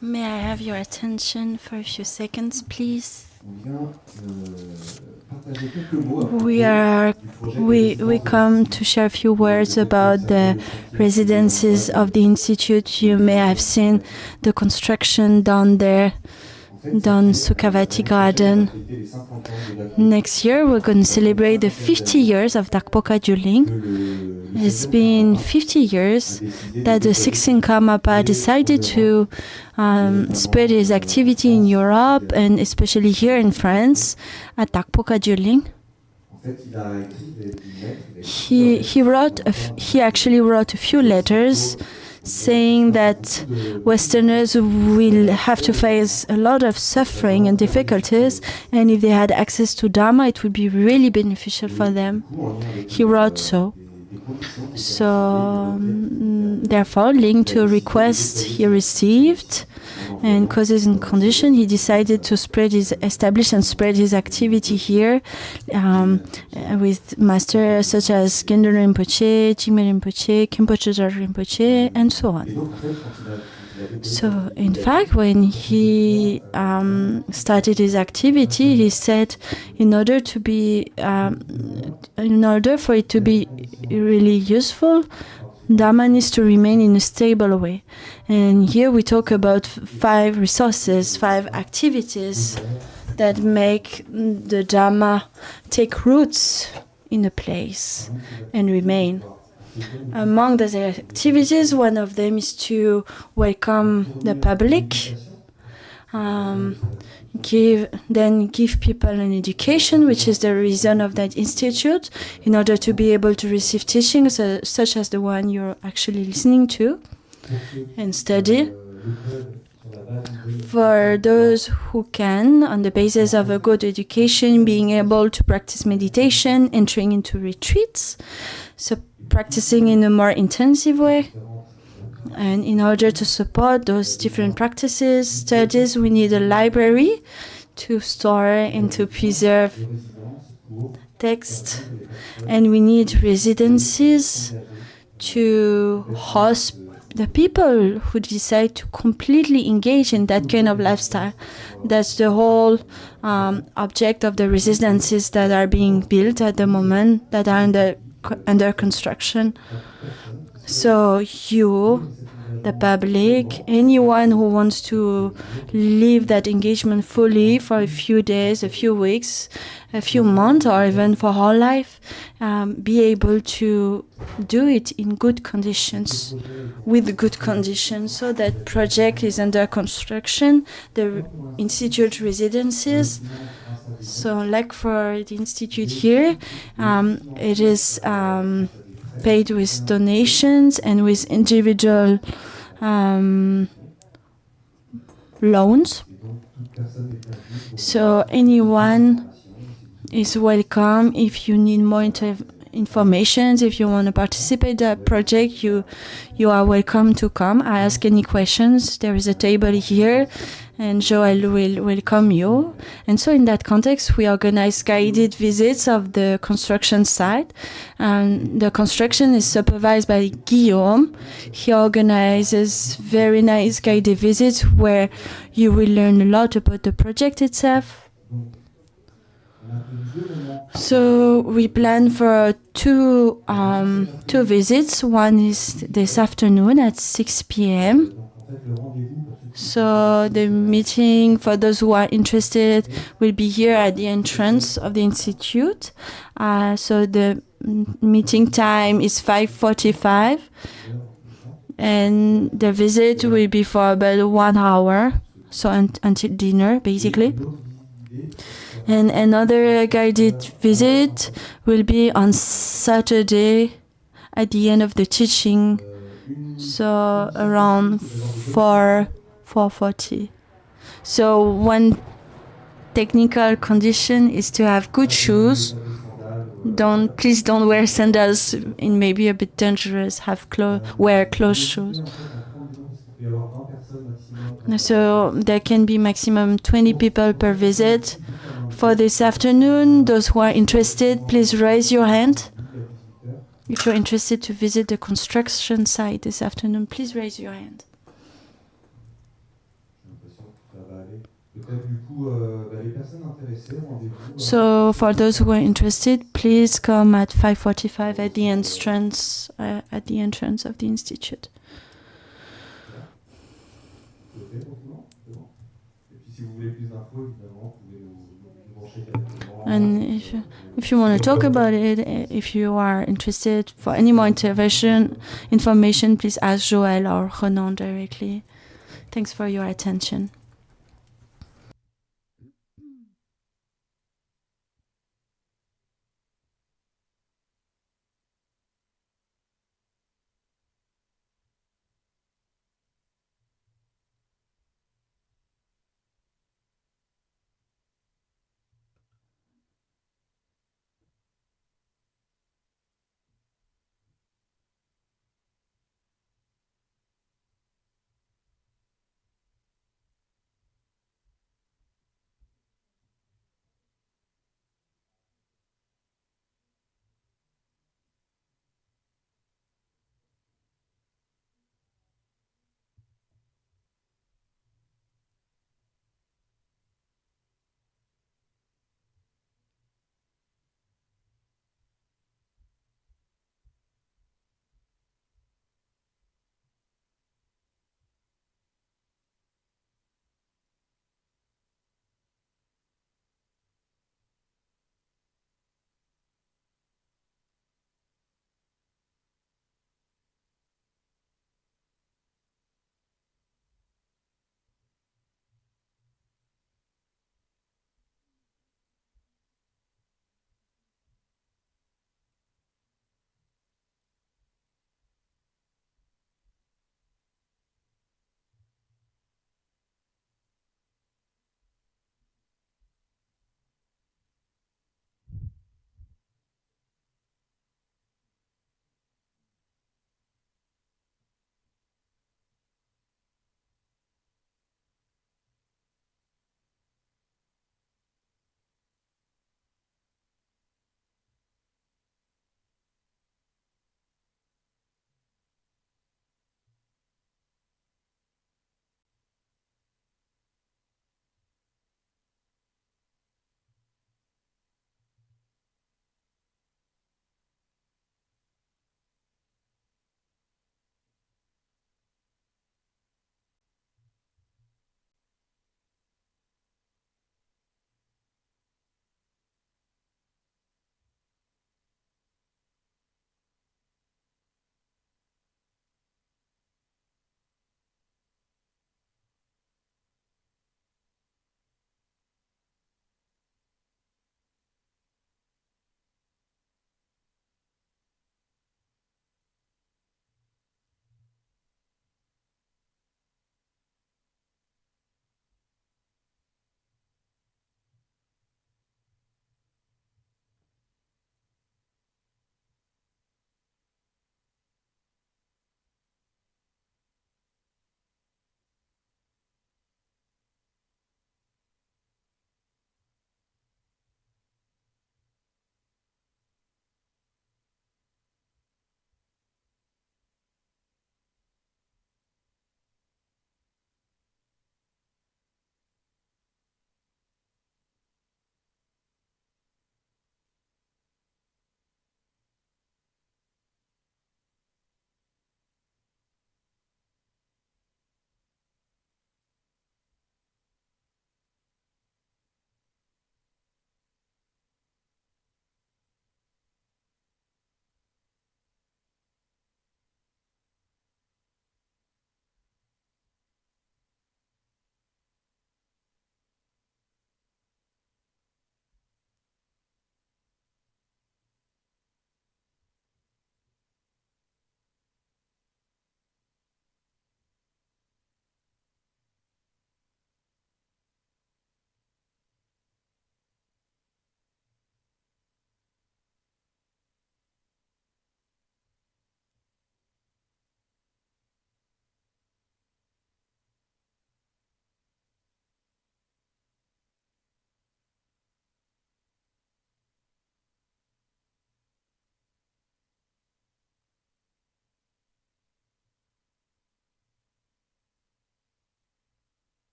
May I have your attention for a few seconds, please? We come to share a few words about the residences of the Institute. You may have seen the construction down there, down Sukhavati Garden. Next year, we're going to celebrate the 50 years of Dhagpo Gyalwa. It's been 50 years that the 16th Karmapa decided to spread his activity in Europe and especially here in France at Dhagpo Gyalwa. He actually wrote a few letters saying that Westerners will have to face a lot of suffering and difficulties, and if they had access to Dharma, it would be really beneficial for them. He wrote so. Therefore, linked to a request he received and causes and conditions, he decided to establish and spread his activity here with masters such as Gyalwa Rinpoche, Trinlay Rinpoche, Rinpoche, and so on. So, in fact, when he started his activity, he said, in order for it to be really useful, Dharma needs to remain in a stable way. And here we talk about 5 resources, 5 activities that make the Dharma take roots in a place and remain. Among the activities, one of them is to welcome the public, give people an education, which is the reason of that institute, in order to be able to receive teachings such as the one you're actually listening to and study. For those who can, on the basis of a good education, being able to practice meditation, entering into retreats, so practicing in a more intensive way. And in order to support those different practices, studies, we need a library to store and to preserve text. And we need residencies to host the people who decide to completely engage in that kind of lifestyle. That's the whole object of the residences that are being built at the moment, that are under construction. So you, the public, anyone who wants to live that engagement fully for a few days, a few weeks, a few months, or even for whole life, be able to do it in good conditions, with good conditions. So that project is under construction, the institute residences. So like for the institute here, it is paid with donations and with individual loans. So anyone is welcome. If you need more information. If you want to participate in that project, you are welcome to come. Ask any questions. There is a table here, and Joel will welcome you. And so in that context, we organize guided visits of the construction site. And the construction is supervised by Guillaume. He organizes very nice guided visits where you will learn a lot about the project itself. So we plan for two visits. One is this afternoon at 6 p.m. So the meeting, for those who are interested, will be here at the entrance of the institute. So the meeting time is 5:45, and the visit will be for about 1 hour, so until dinner, basically. And another guided visit will be on Saturday at the end of the teaching, so around 4:40. So one technical condition is to have good shoes. Please don't wear sandals. It may be a bit dangerous. Wear closed shoes. So there can be maximum 20 people per visit. For this afternoon, those who are interested, please raise your hand. If you're interested to visit the construction site this afternoon, please raise your hand. So for those who are interested, please come at 5:45 at the entrance of the institute. And if you want to talk about it, if you are interested for any more information, please ask Joël or Renan directly. Thanks for your attention.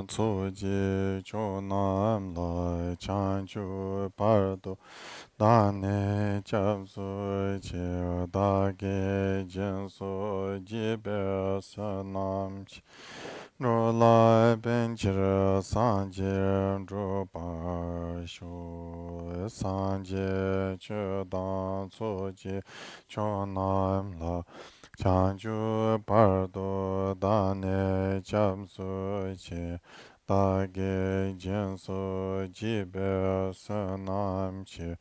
dan tsoji chonam la chanchu pardo dane chabsu chi dage jinsu jibe sanamchi Rola benchira sanje drupa shu sanje chudan tsoji chonam la chanju pardo dane chamsu chi dage jinsu jibe sanam chi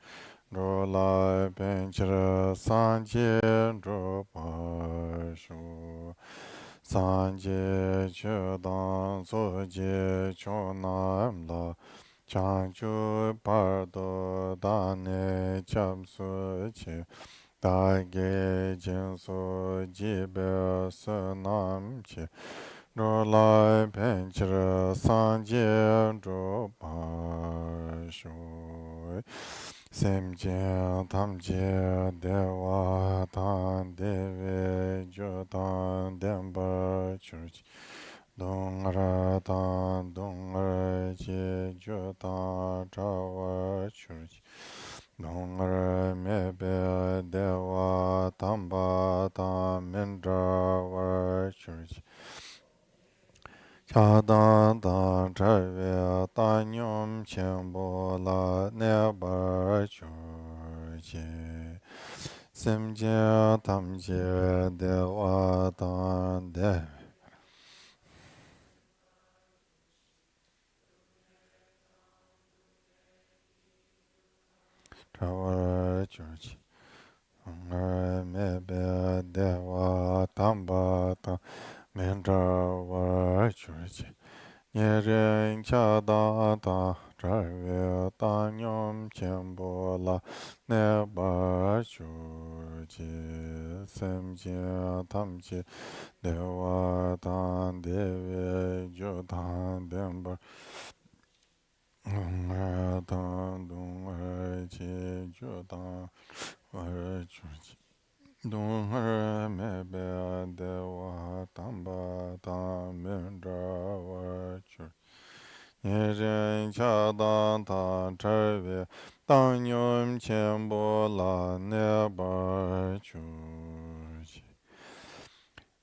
rola benchira sanje drupa shu Sanje chudan soje chonam la chanchu pardo dane chamsu chi dage jinsu jibe sunam chi rola penchira sanje drupa shu Semje tamje dewa tan deve jodan demba church dongara tan dongara je jodan trawa church dongara mebe dewa tamba tan mendrawa church Chadan dan trave tanyom chenpo la neba churche Semje tamje dewa dan de Trawa churche Mebe dewa tamba tan Mendrawa churche Nyeren chada ta trave tanyom chenpo la neba churche Semje tamje dewa tan deve jodan demba tan dunga che jodan churche Dunga mebe dewa tamba tam mendrawa chur Nyeren chadan tan trave tanyom chenpo la neba chur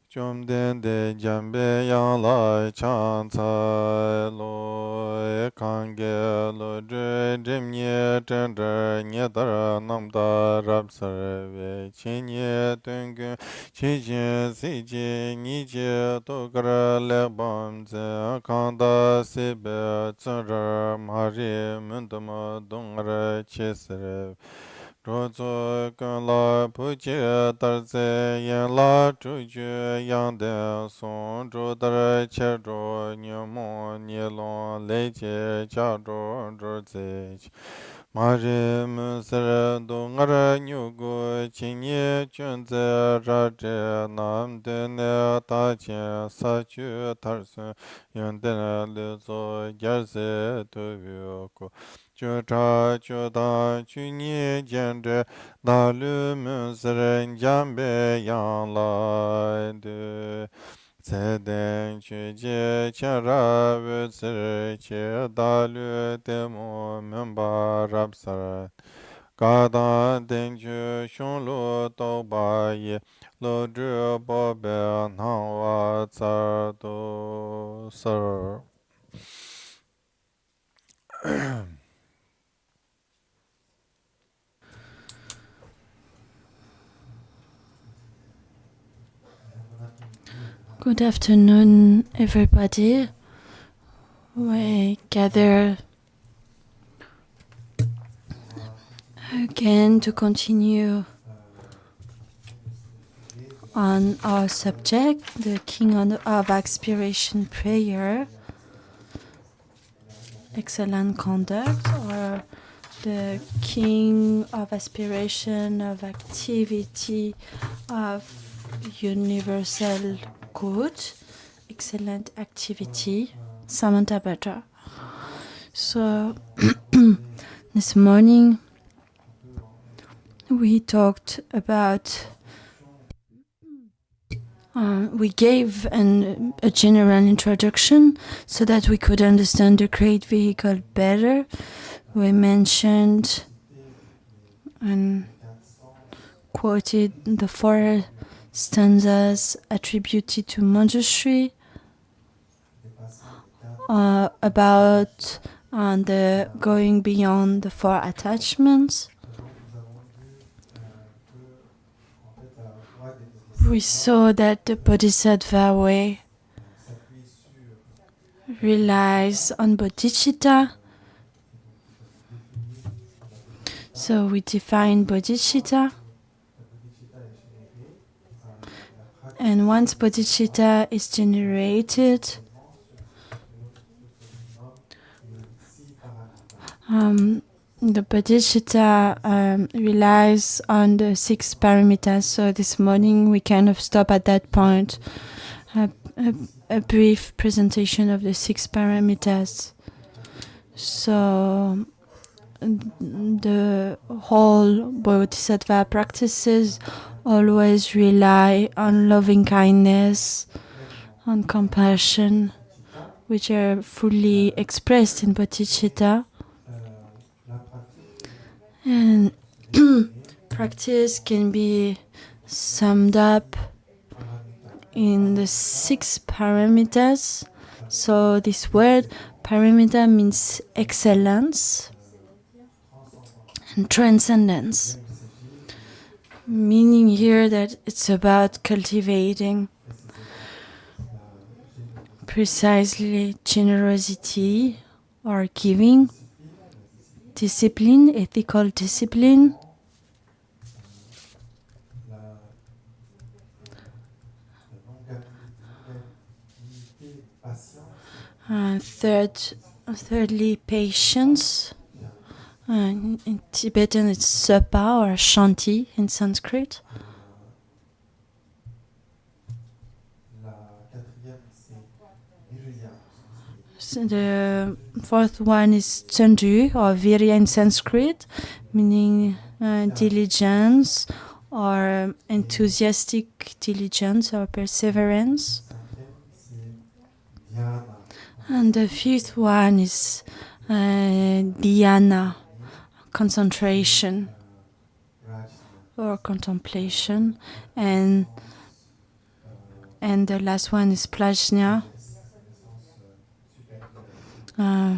Chomden de jambe yang lai chan tsai lo kange lo dre drim nye chen dre nye dar nam da rab sar ve chen nye tun gun chi jen si je ni je to kar le bam ze kan da si be tsun ra ma ri mun tu ma dong ra che sar Rozo gun la pu jie dar ze yen la zhu jue yang de song zhu dar che zhu niu mo ni long lei jie jia zhu zhu zi qi. Ma ri mu ser du nga ra niu gu qi ni jun ze ra zhe nam de ne da jie sa ju tar sun yun de li zo gyar ze tu yu gu. Ju cha ju da ju ni jian zhe da lu mu ser jian bei yang lai de. Tse den ju jie qian ra wu ser qie da lu de mo men ba rab sar. Ga dan den ju xiong lu dou ba ye lo zhi bo be nang wa zar du ser. Good afternoon, everybody. We gather again to continue on our subject, the King of Aspiration prayer, excellent conduct, or the King of Aspiration, of activity, of universal good, excellent activity, Samantabadhra. So this morning we talked about we gave a general introduction so that we could understand the great vehicle better. We mentioned and quoted the 4 stanzas attributed to Manjushri about the going beyond the 4 attachments. We saw that the bodhisattva way relies on bodhicitta. So we define bodhicitta. And once bodhicitta is generated, the bodhicitta relies on the 6 paramitas. So this morning we kind of stop at that point. A brief presentation of the 6 paramitas. So the whole bodhisattva practices always rely on loving kindness, on compassion, which are fully expressed in bodhicitta. And practice can be summed up in the 6 paramitas. So this word paramita means excellence and transcendence, meaning here that it's about cultivating precisely generosity or giving, discipline, ethical discipline, thirdly, patience. In Tibetan, it's sepa or shanti in Sanskrit. So the 4th one is tsandu or virya in Sanskrit, meaning diligence or enthusiastic diligence or perseverance. And the 5th one is dhyana, concentration or contemplation, and the last one is prajna,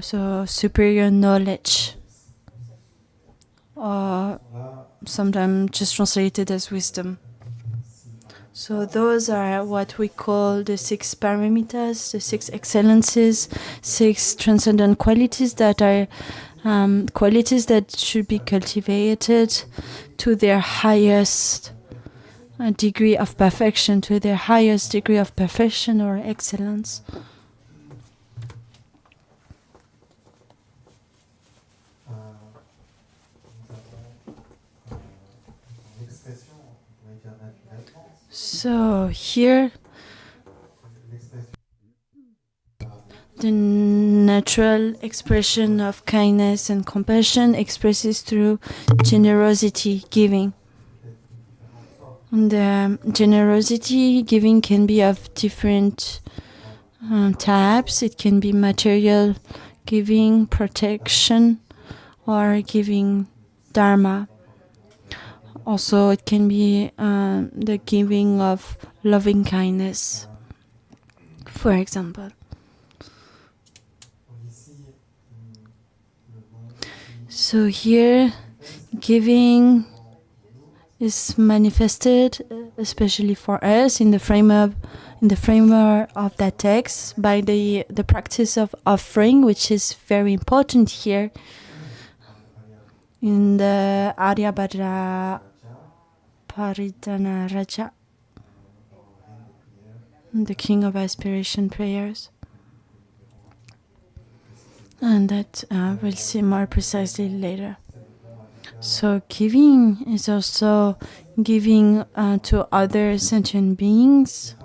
so superior knowledge, or sometimes just translated as wisdom. So those are what we call the 6 paramitas, the 6 excellences, 6 transcendent qualities that are qualities that should be cultivated to their highest degree of perfection, to their highest degree of perfection or excellence. So here, the natural expression of kindness and compassion expresses through generosity, giving. And generosity giving can be of different types. It can be material giving, protection, or giving dharma. Also, it can be the giving of loving kindness, for example. So here, giving is manifested, especially for us, in the framework of that text, by the practice of offering, which is very important here in the Aryabhadra Paritana Raja, the King of Aspiration prayers. And that we'll see more precisely later. So giving is also giving to other sentient beings,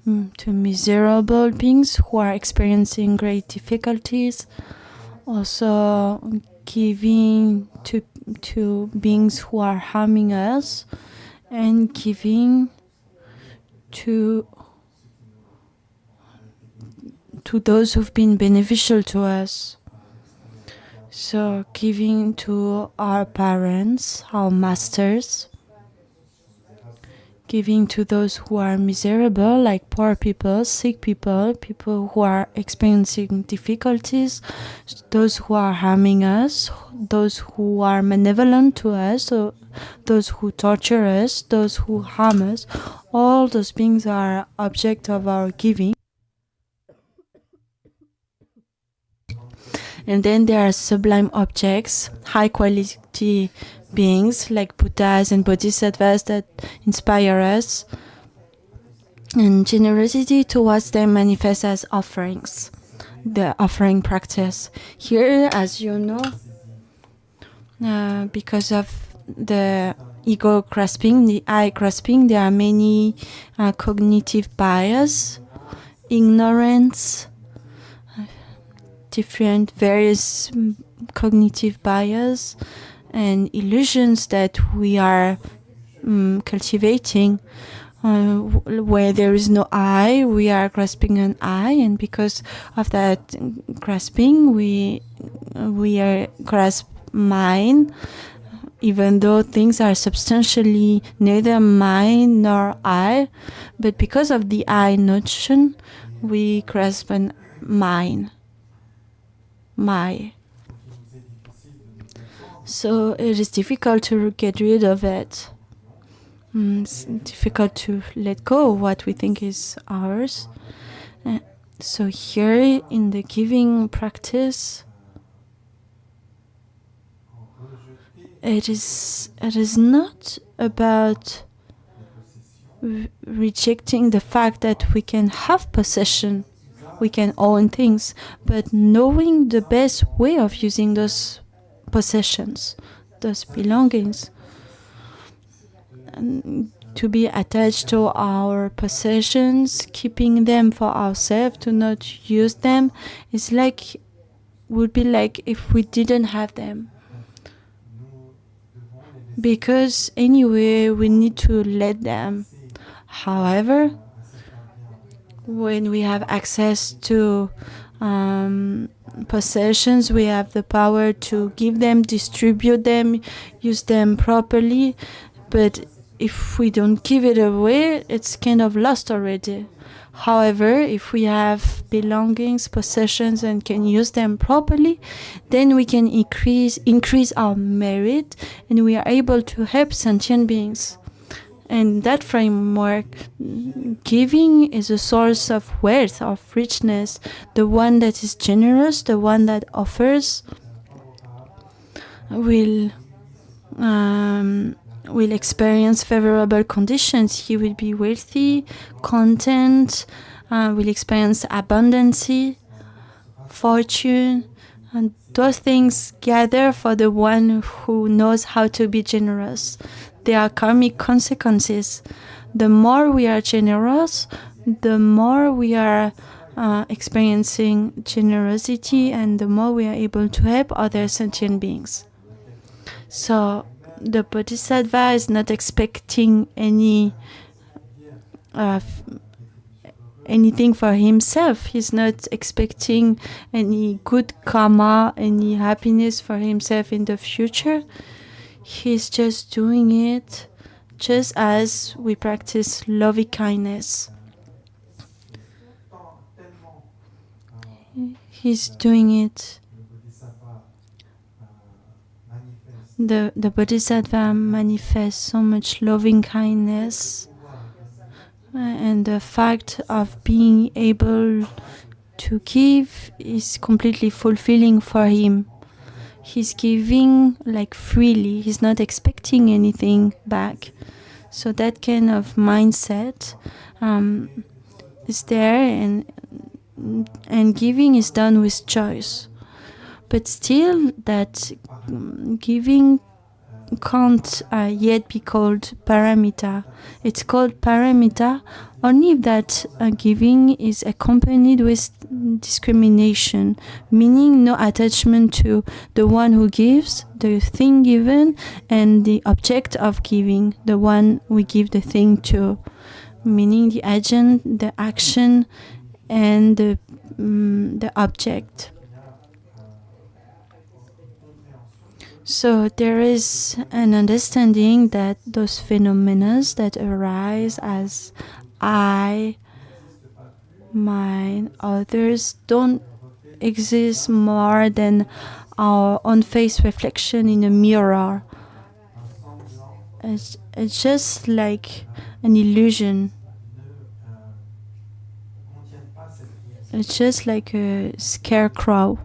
to miserable beings who are experiencing great difficulties. Also giving to beings who are harming us, and giving to to those who've been beneficial to us. So giving to our parents, our masters, giving to those who are miserable, like poor people, sick people, people who are experiencing difficulties, those who are harming us, those who are malevolent to us, so those who torture us, those who harm us. All those beings are object of our giving. And then there are sublime objects, high quality beings like Buddhas and Bodhisattvas that inspire us. And generosity towards them manifests as offerings, the offering practice. Here, as you know, because of the ego grasping, the I grasping, there are many cognitive bias, ignorance, different various cognitive bias and illusions that we are cultivating. Where there is no I, we are grasping an I, and because of that grasping, we are grasp mine, even though things are substantially neither mine nor I, but because of the I notion, we grasp an mine, my. So it is difficult to get rid of it. It's difficult to let go of what we think is ours. So here in the giving practice, it is not about rejecting the fact that we can have possession, we can own things, but knowing the best way of using those possessions, those belongings. And to be attached to our possessions, keeping them for ourselves, to not use them, would be like if we didn't have them. Because anyway, we need to let them. However, when we have access to possessions, we have the power to give them, distribute them, use them properly. But if we don't give it away, it's kind of lost already. However, if we have belongings, possessions, and can use them properly, then we can increase our merit, and we are able to help sentient beings. And that framework, giving is a source of wealth, of richness. The one that is generous, the one that offers, will experience favorable conditions. He will be wealthy, content, will experience abundance, fortune, and those things gather for the one who knows how to be generous. There are karmic consequences. The more we are generous, the more we are experiencing generosity, and the more we are able to help other sentient beings. So the bodhisattva is not expecting anything for himself. He's not expecting any good karma, any happiness for himself in the future. He's just doing it just as we practice loving kindness. He's doing it. The bodhisattva manifests so much loving kindness, and the fact of being able to give is completely fulfilling for him. He's giving like freely. He's not expecting anything back. So that kind of mindset is there, and giving is done with choice. But still, that giving can't yet be called paramita. It's called paramita only if that giving is accompanied with discrimination, meaning no attachment to the one who gives, the thing given, and the object of giving, the one we give the thing to, meaning the agent, the action, and the object. So there is an understanding that those phenomena that arise as I, mine, others don't exist more than our own face reflection in a mirror. It's just like an illusion. It's just like a scarecrow.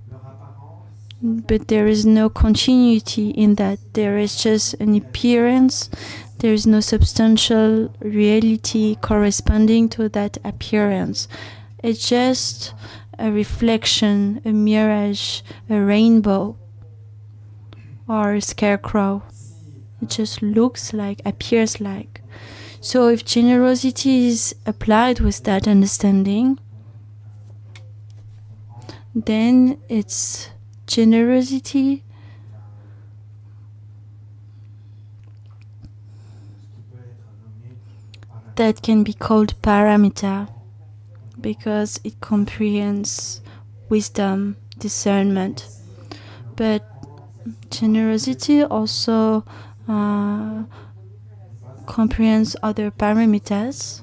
But there is no continuity in that. There is just an appearance. There is no substantial reality corresponding to that appearance. It's just a reflection, a mirage, a rainbow, or a scarecrow. It just looks like, appears like. So if generosity is applied with that understanding, then it's generosity that can be called paramita, because it comprehends wisdom, discernment. But generosity also comprehends other paramitas.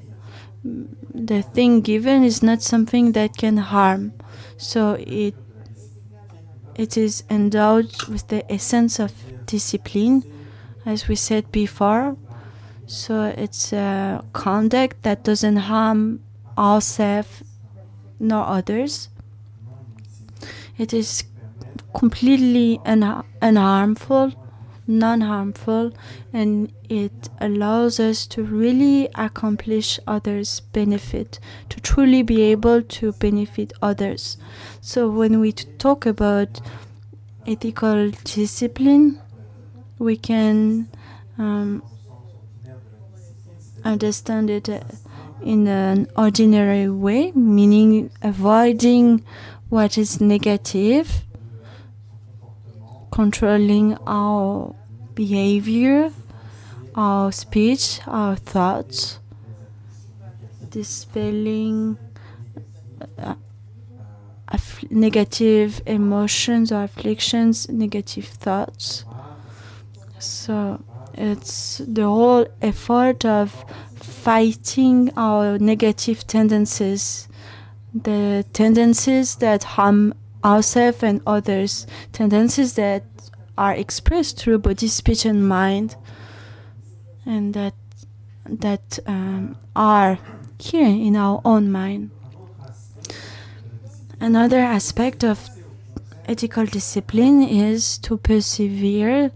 The thing given is not something that can harm, so it is endowed with the essence of discipline, as we said before. So it's a conduct that doesn't harm ourselves nor others. It is completely unharmful, non-harmful, and it allows us to really accomplish others' benefit, to truly be able to benefit others. So when we talk about ethical discipline, we can understand it in an ordinary way, meaning avoiding what is negative, controlling our behavior, our speech, our thoughts, dispelling negative emotions or afflictions, negative thoughts. So it's the whole effort of fighting our negative tendencies, the tendencies that harm ourselves and others, tendencies that are expressed through body, speech, and mind, and that are here in our own mind. Another aspect of ethical discipline is to persevere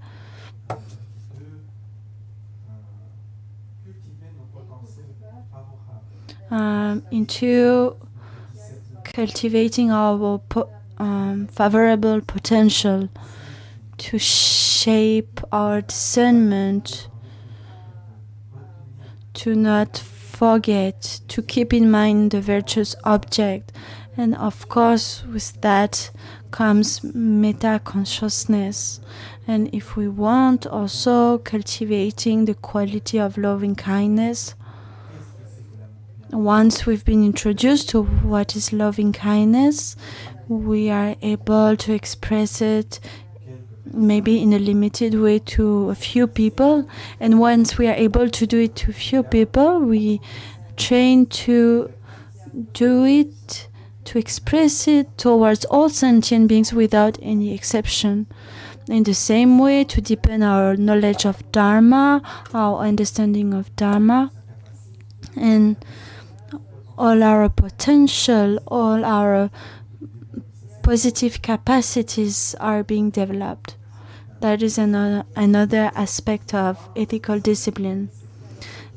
into cultivating our favorable potential, to shape our discernment, to not forget, to keep in mind the virtuous object. And of course, with that comes meta-consciousness. And if we want also cultivating the quality of loving kindness, once we've been introduced to what is loving kindness, we are able to express it maybe in a limited way to a few people. And once we are able to do it to a few people, we train to do it, to express it towards all sentient beings without any exception. In the same way, to deepen our knowledge of Dharma, our understanding of Dharma, and all our potential, all our positive capacities are being developed. That is another aspect of ethical discipline.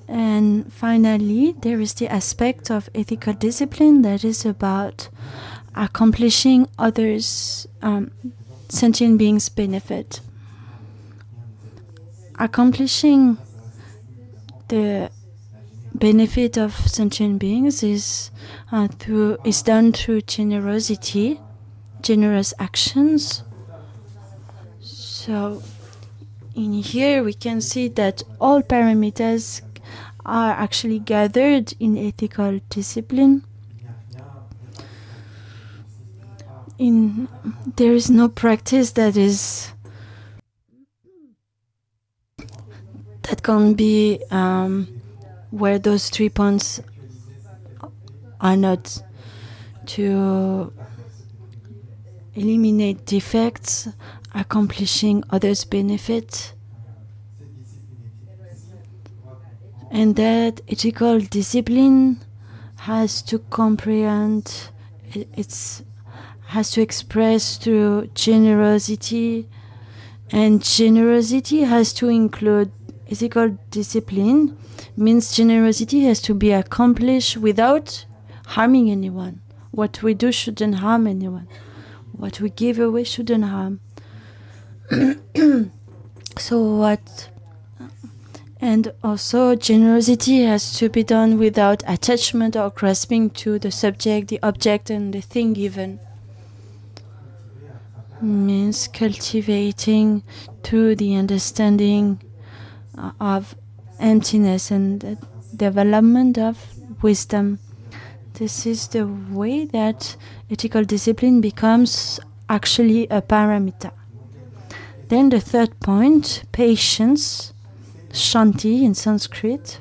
And finally, there is the aspect of ethical discipline that is about accomplishing others' sentient beings' benefit. Accomplishing the benefit of sentient beings is done through generosity, generous actions. So in here we can see that all parameters are actually gathered in ethical discipline. there is no practice that can be where those 3 points are not: to eliminate defects, accomplishing others' benefit, and that ethical discipline has to comprehend, has to express through generosity, and generosity has to include ethical discipline. Means generosity has to be accomplished without harming anyone. What we do shouldn't harm anyone. What we give away shouldn't harm. And also generosity has to be done without attachment or grasping to the subject, the object, and the thing given. Means cultivating through the understanding of emptiness and the development of wisdom. This is the way that ethical discipline becomes actually a paramita. Then the third point, patience, shanti in Sanskrit.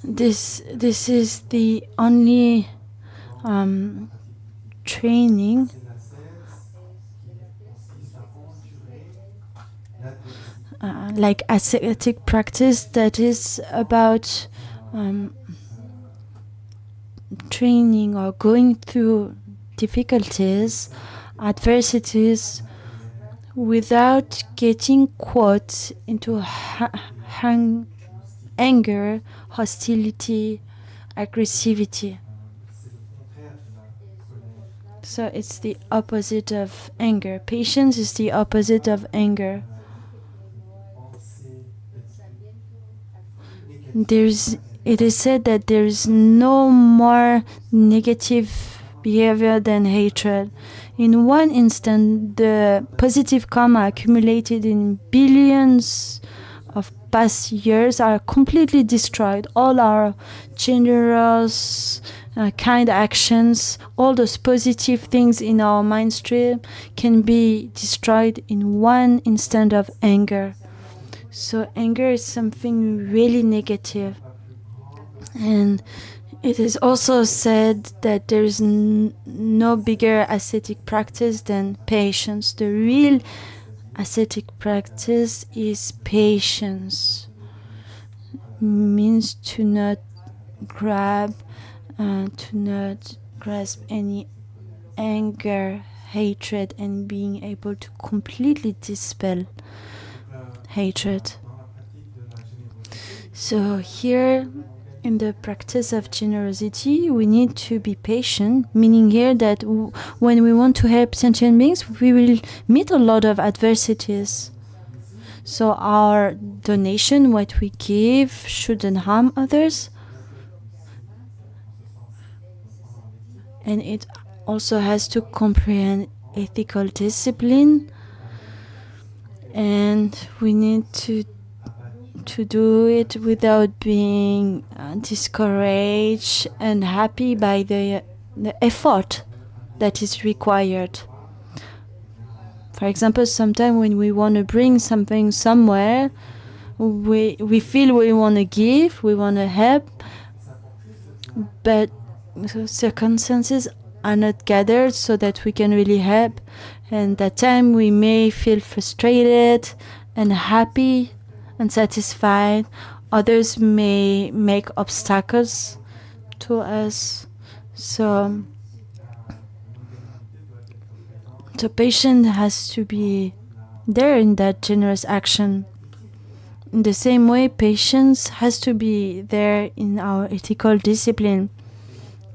This is the only training like ascetic practice that is about training or going through difficulties, adversities, without getting caught into anger, hostility, aggressivity. So it's the opposite of anger. Patience is the opposite of anger. It is said that there is no more negative behavior than hatred. In one instant, the positive karma accumulated in billions of past years are completely destroyed. All our generous, kind actions, all those positive things in our mind stream can be destroyed in one instant of anger. So anger is something really negative. And it is also said that there is no bigger ascetic practice than patience. The real ascetic practice is patience. Means to not grasp any anger, hatred, and being able to completely dispel hatred. So here, in the practice of generosity, we need to be patient, meaning here that when we want to help sentient beings, we will meet a lot of adversities. So our donation, what we give, shouldn't harm others. And it also has to comprehend ethical discipline. And we need to do it without being discouraged and happy by the effort that is required. For example, sometimes when we want to bring something somewhere, we feel we want to give, we want to help, but circumstances are not gathered so that we can really help. And that time we may feel frustrated and happy and satisfied. Others may make obstacles to us. So patient has to be there in that generous action. In the same way, patience has to be there in our ethical discipline.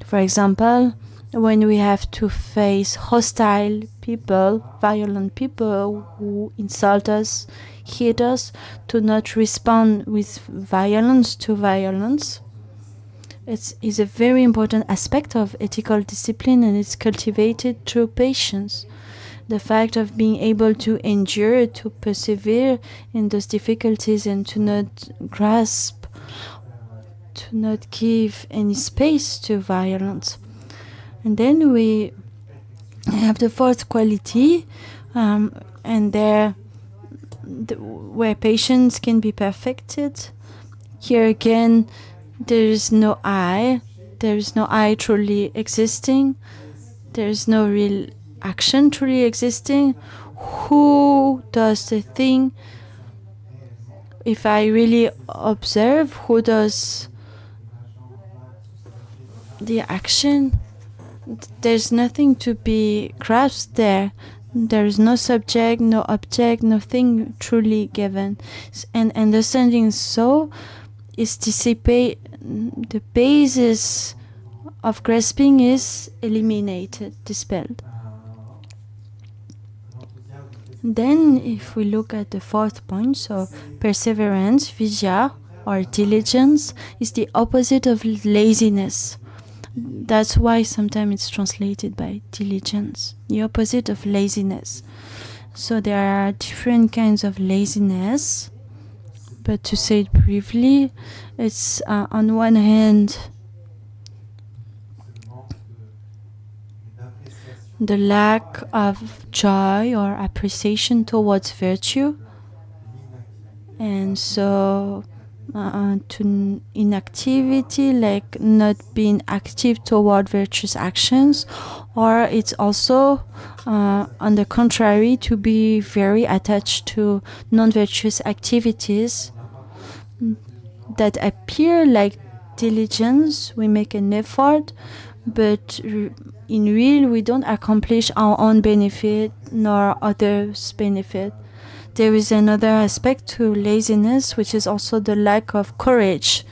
For example, when we have to face hostile people, violent people who insult us, hit us, to not respond with violence to violence. It is a very important aspect of ethical discipline, and it's cultivated through patience. The fact of being able to endure, to persevere in those difficulties, and to not grasp, to not give any space to violence. And then we I have the fourth quality, and there, where patience can be perfected. Here again, there is no I. There is no I truly existing. There is no real action truly existing. Who does the thing? If I really observe, who does the action? There's nothing to be grasped there. There is no subject, no object, nothing truly given. And understanding so is dissipate. The basis of grasping is eliminated, dispelled. Then, if we look at the fourth point, so perseverance, vijaya, or diligence, is the opposite of laziness. That's why sometimes it's translated by diligence, the opposite of laziness. So there are different kinds of laziness, but to say it briefly, it's on one hand the lack of joy or appreciation towards virtue, and so to inactivity, like not being active toward virtuous actions, or it's also on the contrary, to be very attached to non-virtuous activities that appear like diligence. We make an effort, but in real we don't accomplish our own benefit nor others' benefit. There is another aspect to laziness, which is also the lack of courage.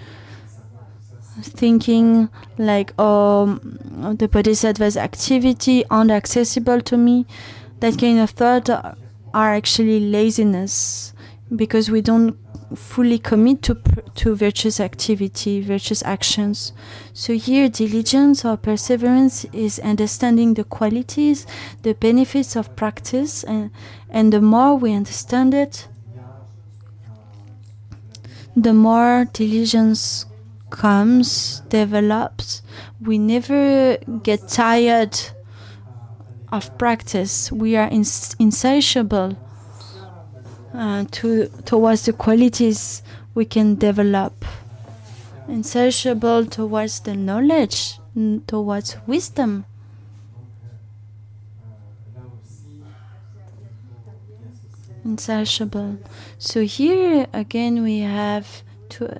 Thinking like, the bodhisattva's activity aren't accessible to me. That kind of thought are actually laziness, because we don't fully commit to virtuous activity, virtuous actions. So here, diligence or perseverance is understanding the qualities, the benefits of practice, and the more we understand it, the more diligence comes, develops. We never get tired of practice. We are insatiable towards the qualities we can develop, insatiable towards the knowledge, towards wisdom. Insatiable. So here again we have to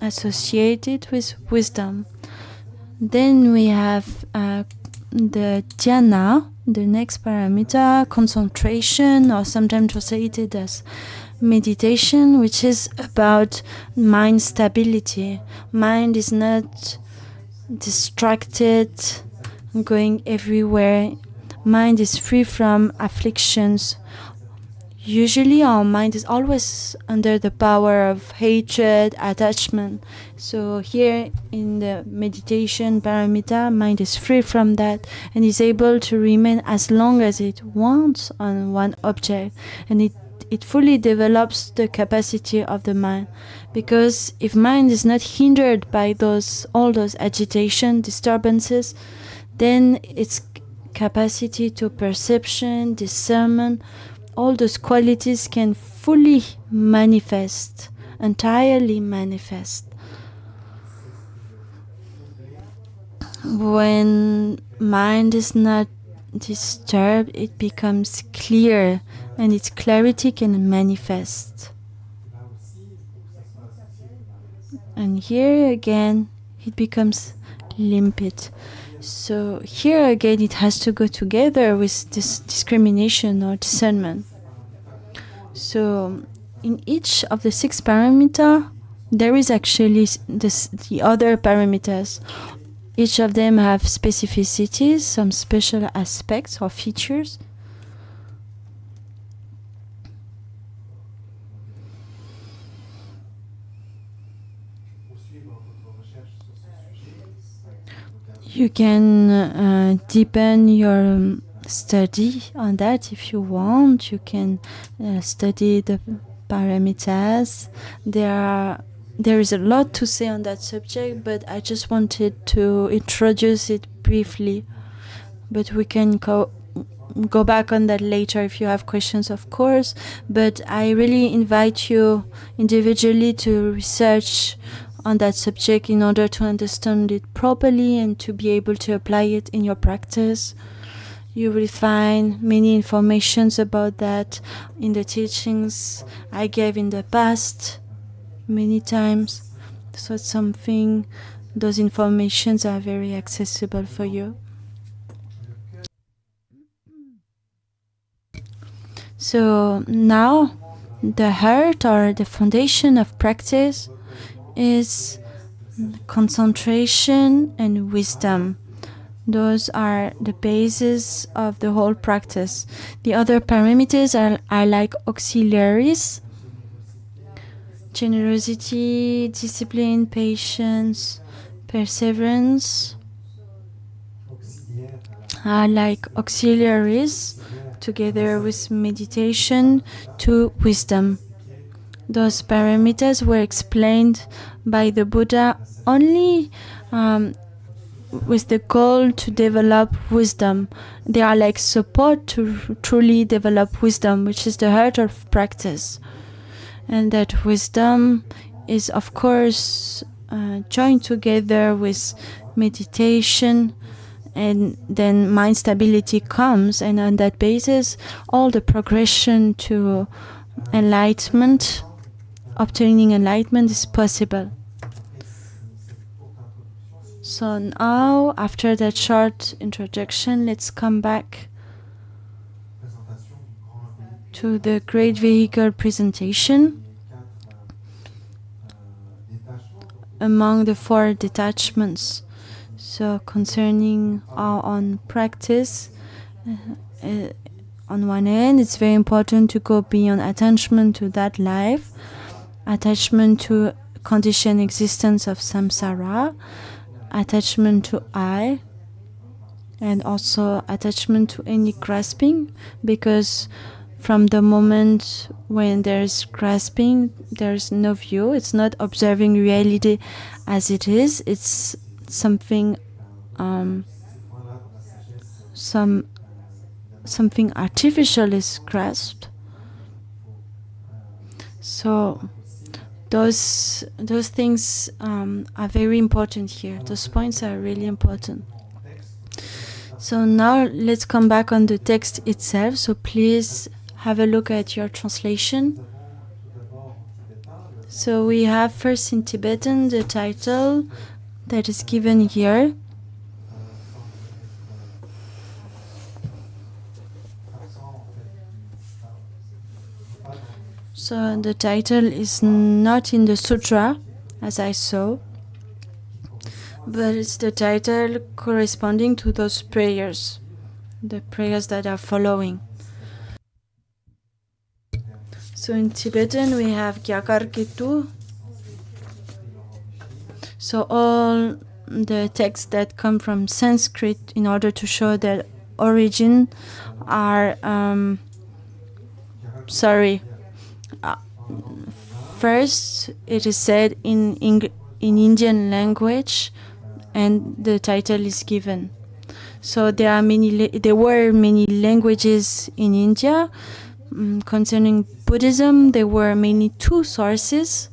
associate it with wisdom. Then we have the dhyana, the next parameter, concentration, or sometimes translated as meditation, which is about mind stability. Mind is not distracted, going everywhere. Mind is free from afflictions. Usually our mind is always under the power of hatred, attachment. So here in the meditation parameter, mind is free from that and is able to remain as long as it wants on one object. And it fully develops the capacity of the mind. Because if mind is not hindered by all those agitation, disturbances, then its capacity to perception, discernment, all those qualities can fully manifest, entirely manifest. When mind is not disturbed, it becomes clear, and its clarity can manifest. And here again, it becomes limpid. So here again, it has to go together with this discrimination or discernment. So in each of the 6 parameters, there is actually the other parameters. Each of them have specificities, some special aspects or features. You can deepen your study on that if you want. You can study the parameters. There is a lot to say on that subject, but I just wanted to introduce it briefly. But we can go back on that later if you have questions, of course. But I really invite you individually to research on that subject in order to understand it properly and to be able to apply it in your practice. You will find many informations about that in the teachings I gave in the past many times. So it's something, those informations are very accessible for you. So now the heart, or the foundation of practice, is concentration and wisdom. Those are the basis of the whole practice. The other parameters are like auxiliaries: generosity, discipline, patience, perseverance are like auxiliaries together with meditation to wisdom. Those parameters were explained by the Buddha only with the goal to develop wisdom. They are like support to truly develop wisdom, which is the heart of practice. And that wisdom is, of course, joined together with meditation, and then mind stability comes, and on that basis all the progression to enlightenment, obtaining enlightenment, is possible. So now, after that short introduction, let's come back to the Great Vehicle presentation. Among the 4 detachments, so concerning our own practice, on one hand, it's very important to go beyond attachment to that life, attachment to conditioned existence of samsara, attachment to I, and also attachment to any grasping, because from the moment when there's grasping, there's no view. It's not observing reality as it is. It's something, something artificial is grasped. So those things are very important here. Those points are really important. So now let's come back on the text itself. So please have a look at your translation. So we have first in Tibetan the title that is given here. So the title is not in the sutra, as I saw, but it's the title corresponding to those prayers, the prayers that are following. So in Tibetan we have Gyakar Ketu. So all the texts that come from Sanskrit in order to show their origin are first it is said in Indian language, and the title is given. So there were many languages in India. Concerning Buddhism, there were many 2 sources,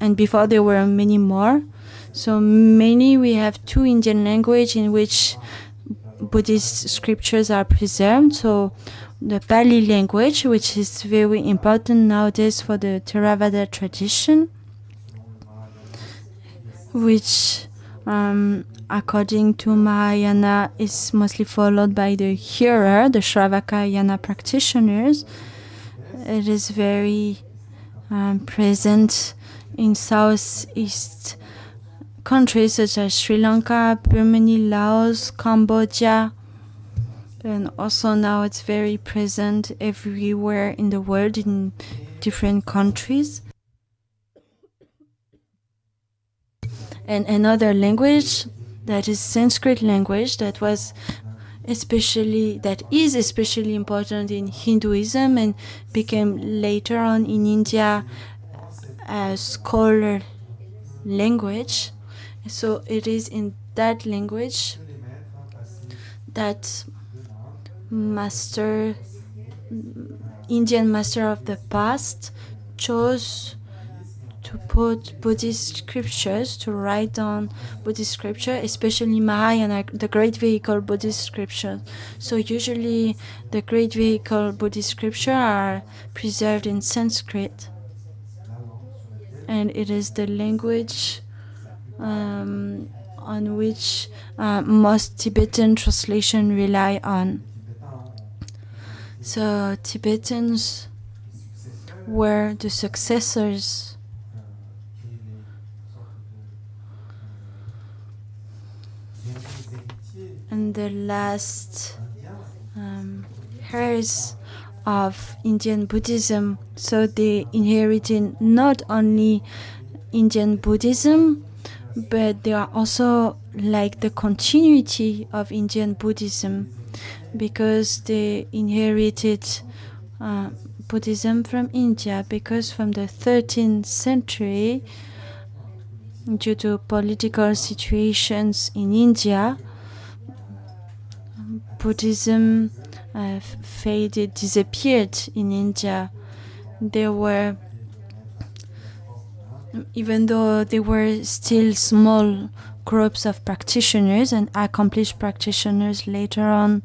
and before there were many more. So we have 2 Indian language in which Buddhist scriptures are preserved. So the Pali language, which is very important nowadays for the Theravada tradition, which according to Mahayana is mostly followed by the hearer, the Shravakayana practitioners. It is very present in southeast countries such as Sri Lanka, Burma, Laos, Cambodia, and also now it's very present everywhere in the world in different countries. And another language that is Sanskrit language that is especially important in Hinduism and became later on in India a scholar language. So it is in that language that master, Indian master of the past, chose to put Buddhist scriptures, to write down Buddhist scripture, especially Mahayana, the great vehicle Buddhist scripture. So usually the great vehicle Buddhist scripture are preserved in Sanskrit, and it is the language on which most Tibetan translation rely on. So Tibetans were the successors and the last heirs of Indian Buddhism. So they inherited not only Indian Buddhism, but they are also like the continuity of Indian Buddhism, because they inherited Buddhism from India, because from the 13th century, due to political situations in India, Buddhism faded, disappeared in India. There were, even though there were still small groups of practitioners and accomplished practitioners later on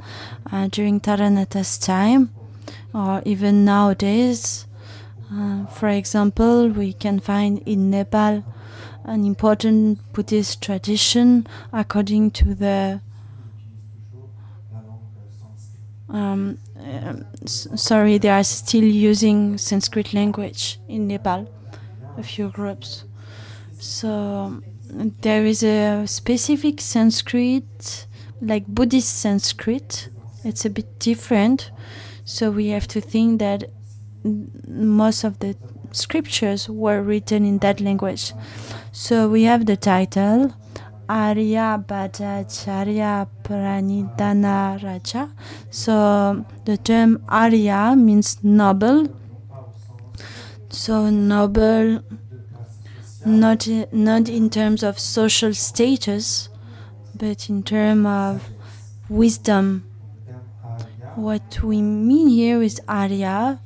during Taranata's time, or even nowadays. For example, we can find in Nepal an important Buddhist tradition according to the sorry, they are still using Sanskrit language in Nepal, a few groups. So there is a specific Sanskrit, like Buddhist Sanskrit. It's a bit different. So we have to think that most of the scriptures were written in that language. So we have the title, Arya Bhattacharya Pranidhana Raja. So the term Arya means noble. So noble, not in terms of social status, but in terms of wisdom. What we mean here is Arya,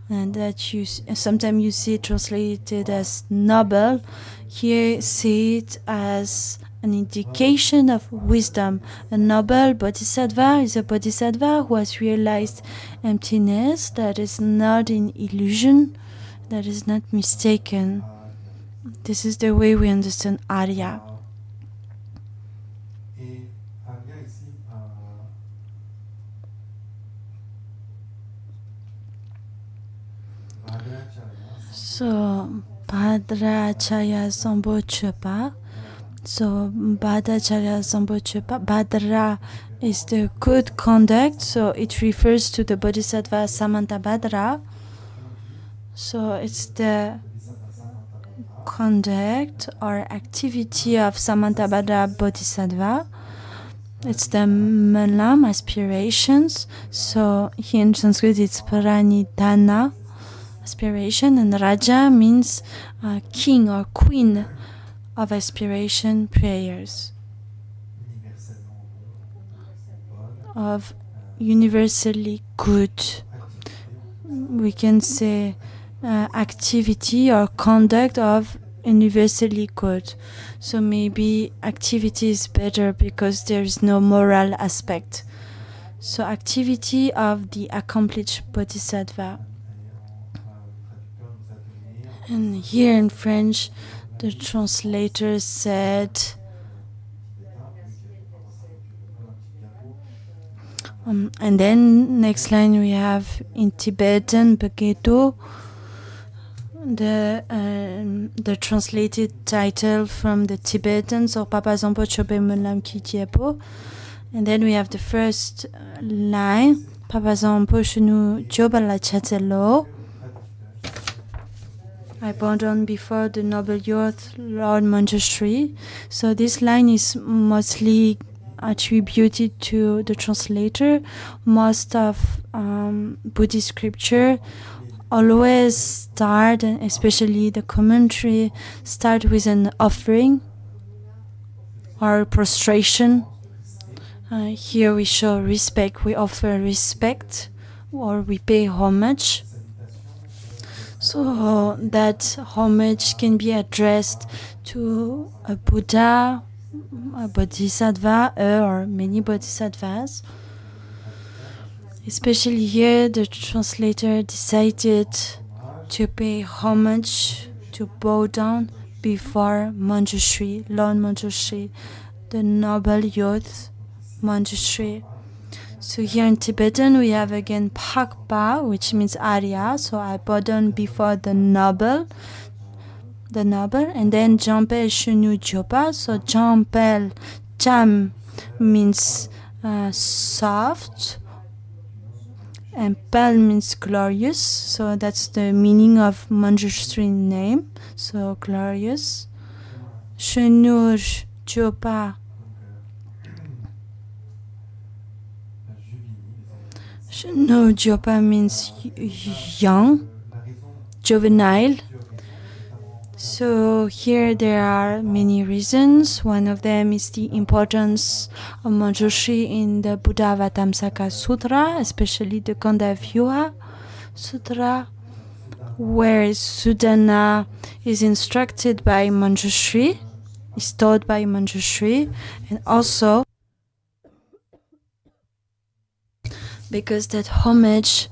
and that you sometimes you see it translated as noble. Here, see it as an indication of wisdom. A noble bodhisattva is a bodhisattva who has realized emptiness, that is not an illusion, that is not mistaken. This is the way we understand Arya. So, Bhadracharya Sambhochepa. So, Bhadracharya Sambhochepa. Bhadra is the good conduct, so it refers to the bodhisattva Samantabadhra. So, it's the conduct or activity of Samantabadhra bodhisattva. It's the malam, aspirations. So, here in Sanskrit, it's Pranidhana, aspiration, and Raja means king or queen of aspiration, prayers of universally good. We can say activity or conduct of universally good. So maybe activity is better because there is no moral aspect. So activity of the accomplished bodhisattva. And here in French, the translator said, and then next line we have in Tibetan, Begeto, the translated title from the Tibetans, or Papa Zampo Chobe Mulam Kitiepo. And then we have the first line, Papa Zampo Shunu Jobala Chatelo. I bowed on before the noble youth, Lord Manjushri. So this line is mostly attributed to the translator. Most of Buddhist scripture always start, and especially the commentary, start with an offering or prostration. Here we show respect, we offer respect or we pay homage. So that homage can be addressed to a Buddha, a bodhisattva, or many bodhisattvas. Especially here, the translator decided to pay homage, to bow down before Manjushri, Lord Manjushri, the noble youth Manjushri. So here in Tibetan we have again Pakpa, which means Arya. So I bow down before the noble, and then Jampel Shunu Jopa. So Jampel, Jam means soft, and Pel means glorious. So that's the meaning of Manjushri name. So glorious. Shunur Jopa. No, Jopa means young, juvenile. So here there are many reasons. One of them is the importance of Manjushri in the Buddha Vatamsaka Sutra, especially the Kandavyuha Sutra, where Sudana is instructed by Manjushri, is taught by Manjushri, and also because that homage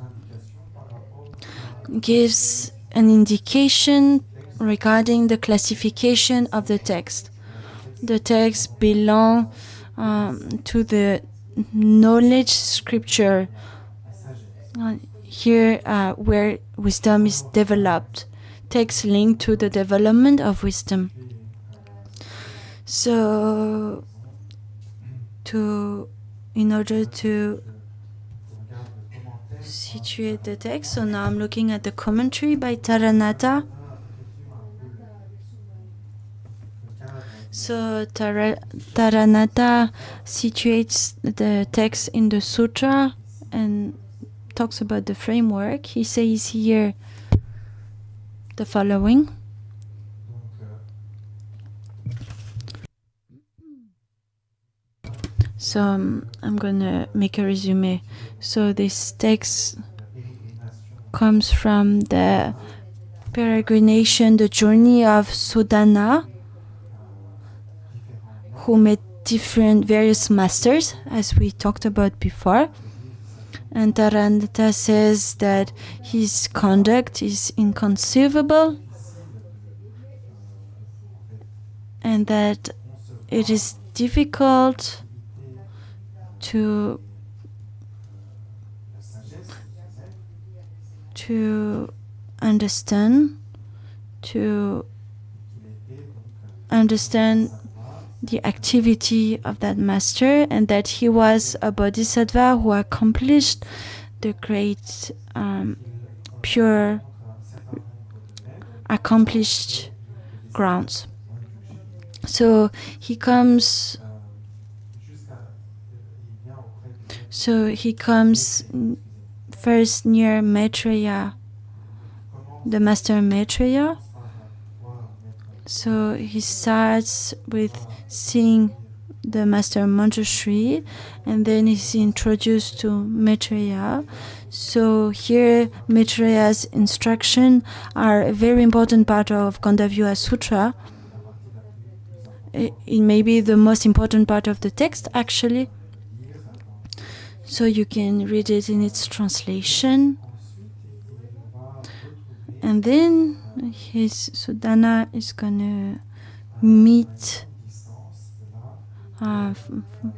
gives an indication regarding the classification of the text. The text belongs to the knowledge scripture, here where wisdom is developed. Text linked to the development of wisdom. So, in order to situate the text, so now I'm looking at the commentary by Taranatha. So Taranatha situates the text in the sutra and talks about the framework. He says here the following. So I'm gonna make a resume. So this text comes from the peregrination, the journey of Sudana, who met various masters, as we talked about before. And Taranatha says that his conduct is inconceivable and that it is difficult to understand the activity of that master, and that he was a bodhisattva who accomplished the great pure accomplished grounds. So he comes first near Maitreya, the master Maitreya. So he starts with seeing the master Manjushri, and then he's introduced to Maitreya. So here Maitreya's instruction are a very important part of Kandavyuha Sutra. It may be the most important part of the text, actually. So you can read it in its translation. And then Sudana is gonna meet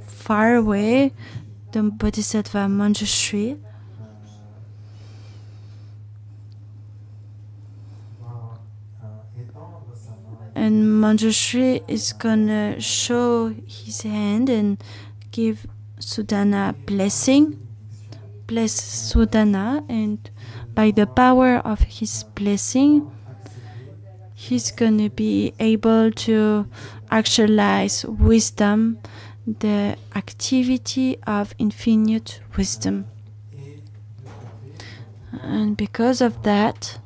far away the Bodhisattva Manjushri. And Manjushri is gonna show his hand and give Sudana blessing. Bless Sudana, and by the power of his blessing, he's going to be able to actualize wisdom, the activity of infinite wisdom. And because of that,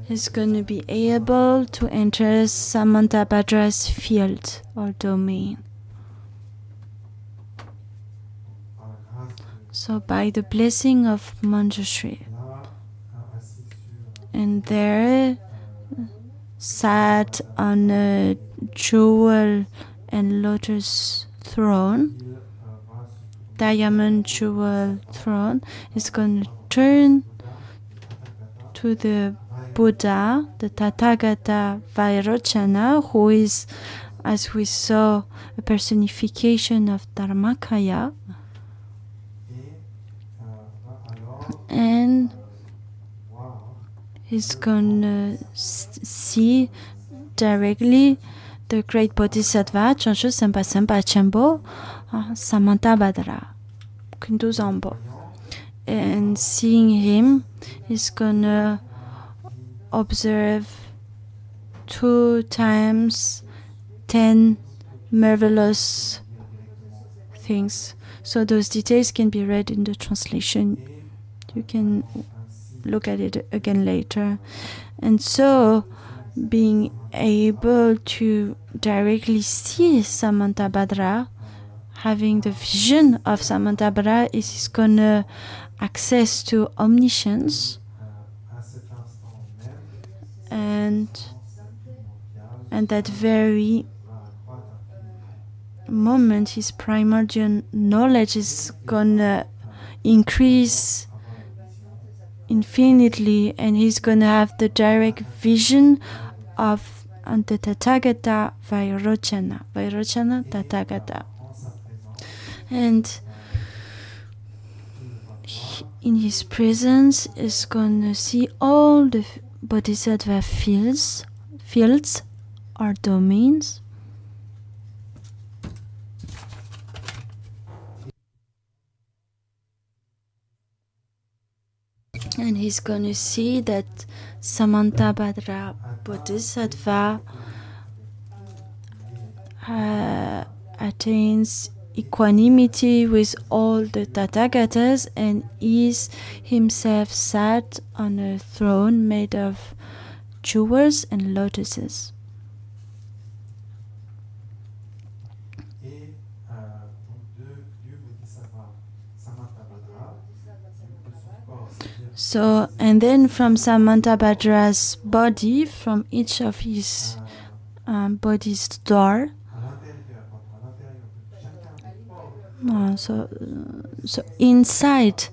he's going to be able to enter Samantabhadra's field or domain. So by the blessing of Manjushri. And there sat on a jewel and lotus throne, diamond jewel throne, is going to turn to the Buddha, the Tathagata Vairochana, who is, as we saw, a personification of Dharmakaya. And he's gonna see directly the great bodhisattva, Chonshu Sempa Sempa Chenpo, Samantabadhra, Kunduzambo. And seeing him, he's gonna observe 2 times 10 marvelous things. So those details can be read in the translation. You can look at it again later. And so being able to directly see Samantabhadra, having the vision of Samantabhadra, is gonna access to omniscience, and that very moment his primordial knowledge is gonna increase infinitely, and he's gonna have the direct vision of the Tathagata Vairochana Tathagata. And in his presence is gonna see all the bodhisattva fields or domains. And he's going to see that Samantabhadra Bodhisattva attains equanimity with all the Tathagatas and is himself sat on a throne made of jewels and lotuses. So, and then from Samantabhadra's body, from each of his body's door, so inside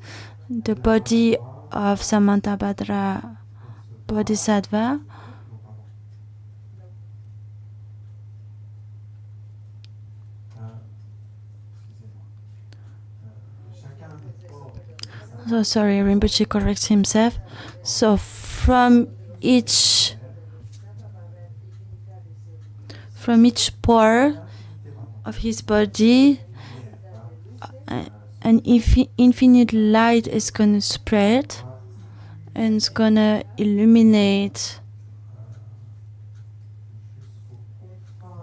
the body of Samantabhadra Bodhisattva, so sorry, Rinpoche corrects himself. So from each pore of his body, an infinite light is going to spread and it's going to illuminate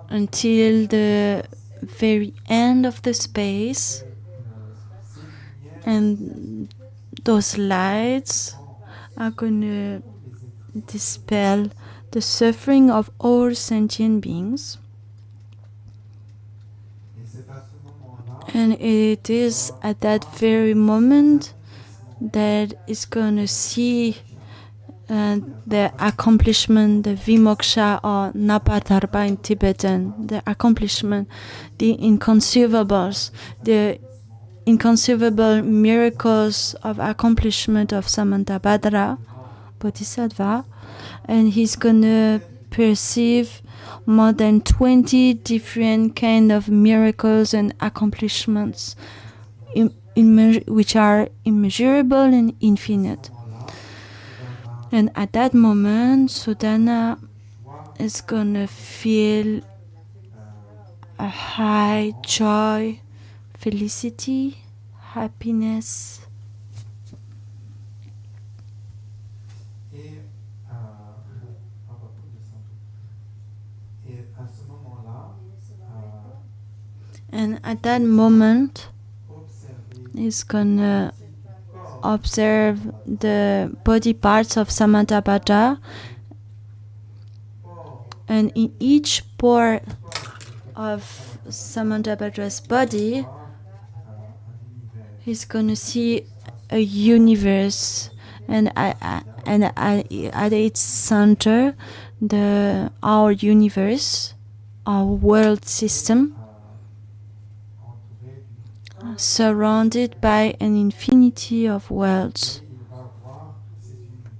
until the very end of the space. And those lights are going to dispel the suffering of all sentient beings. And it is at that very moment that it's going to see the accomplishment, the vimoksha or napatarpa in Tibetan, the accomplishment, the inconceivables, the inconceivable miracles of accomplishment of Samantabhadra Bodhisattva, and he's gonna perceive more than 20 different kind of miracles and accomplishments which are immeasurable and infinite. And at that moment, Sudana is gonna feel a high joy, felicity, happiness. And at that moment, he's gonna observe the body parts of Samantabhadra, and in each pore of Samantabhadra's body, he's gonna see a universe, and at its center, our universe, our world system, surrounded by an infinity of worlds.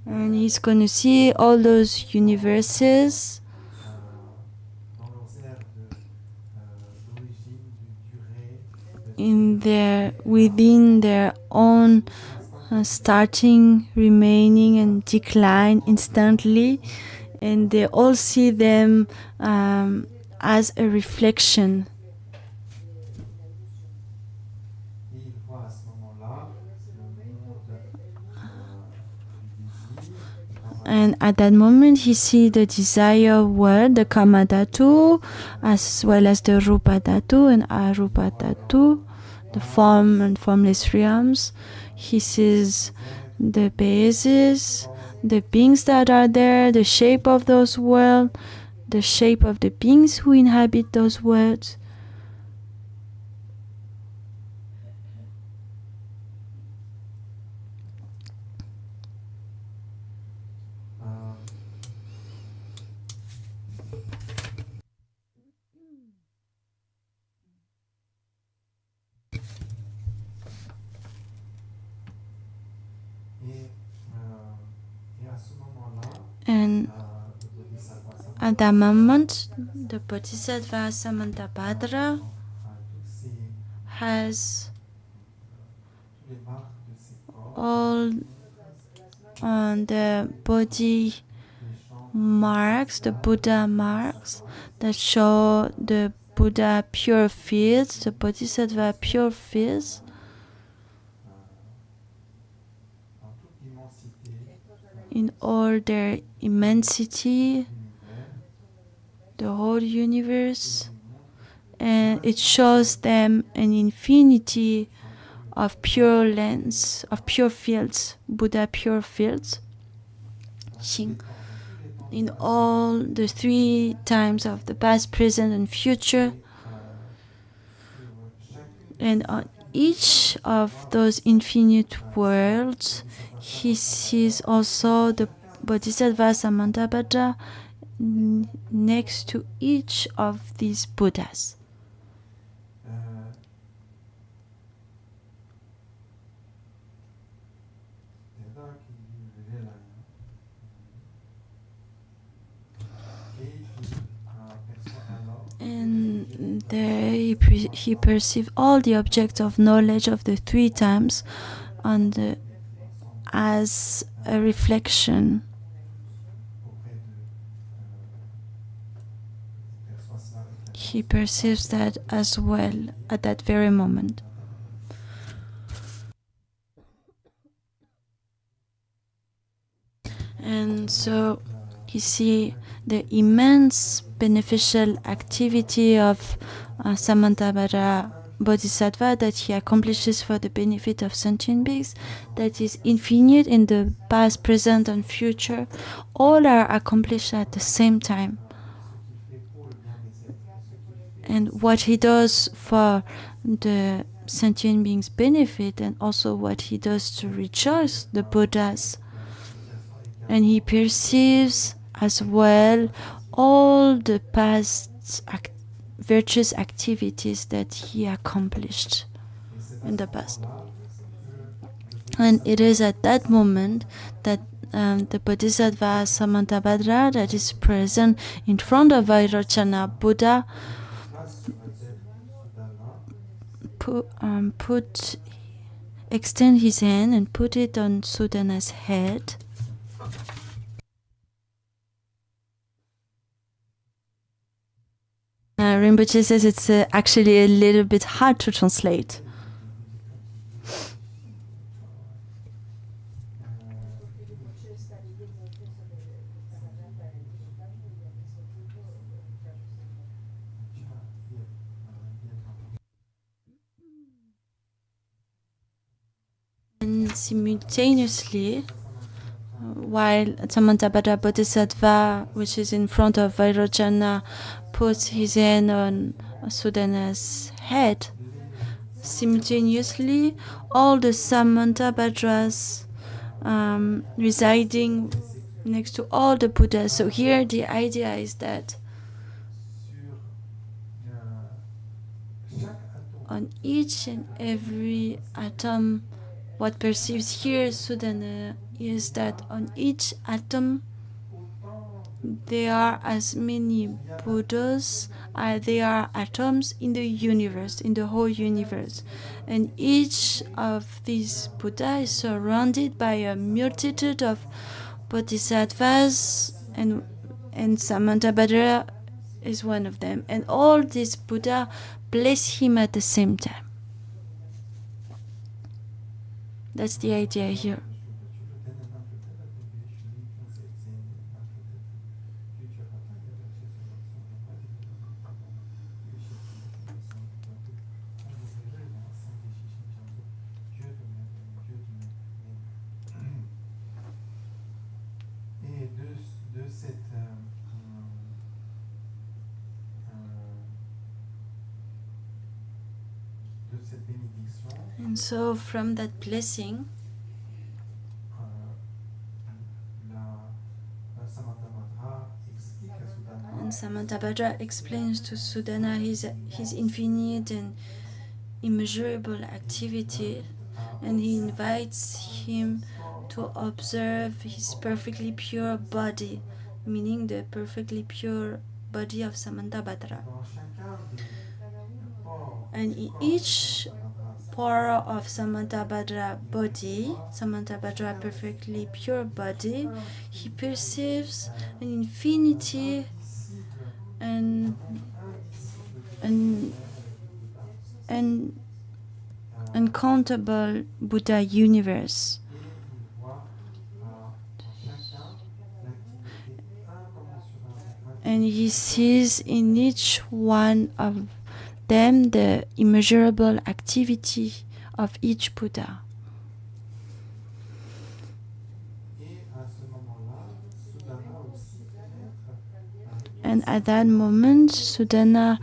And he's going to see all those universes within their own starting, remaining, and decline instantly, and they all see them as a reflection. And at that moment, he sees the desire world, the Kama Dhatu, as well as the Rupa Dhatu and Arupa Dhatu, the form and formless realms. He sees the bases, the beings that are there, the shape of those worlds, the shape of the beings who inhabit those worlds. And at that moment, the bodhisattva Samantabadhra has all on the body marks, the Buddha marks that show the Buddha pure fields, the bodhisattva pure fields. In all their immensity, the whole universe, and it shows them an infinity of pure lands, of pure fields, Buddha pure fields, in all the 3 times of the past, present, and future. And on each of those infinite worlds, he sees also the Bodhisattva Samantabadhra next to each of these Buddhas. And there he perceives all the objects of knowledge of the 3 times as a reflection. He perceives that as well at that very moment. And so you see the immense beneficial activity of Samantabhadra Bodhisattva that he accomplishes for the benefit of sentient beings, that is infinite in the past, present, and future. All are accomplished at the same time. And what he does for the sentient beings' benefit, and also what he does to rejoice the Buddhas. And he perceives as well all the past virtuous activities that he accomplished in the past. And it is at that moment that the Bodhisattva Samantabhadra that is present in front of Vairocana Buddha extend his hand and put it on Sudana's head. Rinpoche says it's actually a little bit hard to translate. And simultaneously, while Samantabhadra Bodhisattva, which is in front of Vairocana, puts his hand on Sudana's head, simultaneously all the Samantabhadras residing next to all the Buddhas. So here the idea is that on each and every atom, what perceives here Sudana is that on each atom there are as many Buddhas as there are atoms in the universe, in the whole universe. And each of these Buddhas is surrounded by a multitude of bodhisattvas, and Samantabadhra is one of them. And all these Buddha bless him at the same time. That's the idea here. And so from that blessing, and Samantabhadra explains to Sudana his infinite and immeasurable activity, and he invites him to observe his perfectly pure body, meaning the perfectly pure body of Samantabhadra. And in each pore of Samantabhadra body, Samantabhadra perfectly pure body, he perceives an infinity and uncountable Buddha universe. And he sees in each one of them the immeasurable activity of each Buddha. And at that moment, Sudana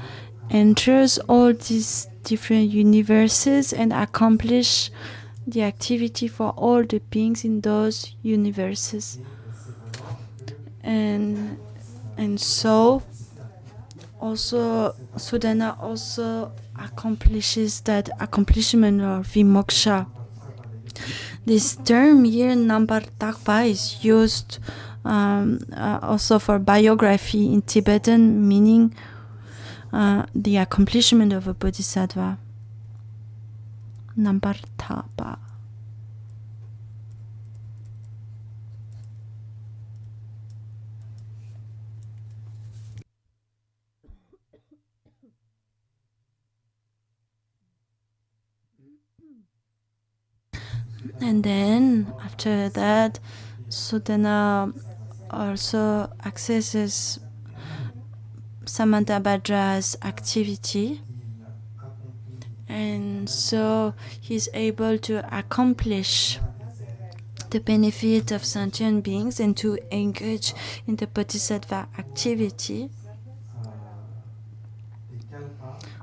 enters all these different universes and accomplish the activity for all the beings in those universes. And so also Sudana also accomplishes that accomplishment of vimoksha. This term here, Nambar is used also for biography in Tibetan, meaning the accomplishment of a bodhisattva. Nambar. And then after that, Sudana also accesses Samantabhadra's activity, and so he's able to accomplish the benefit of sentient beings and to engage in the bodhisattva activity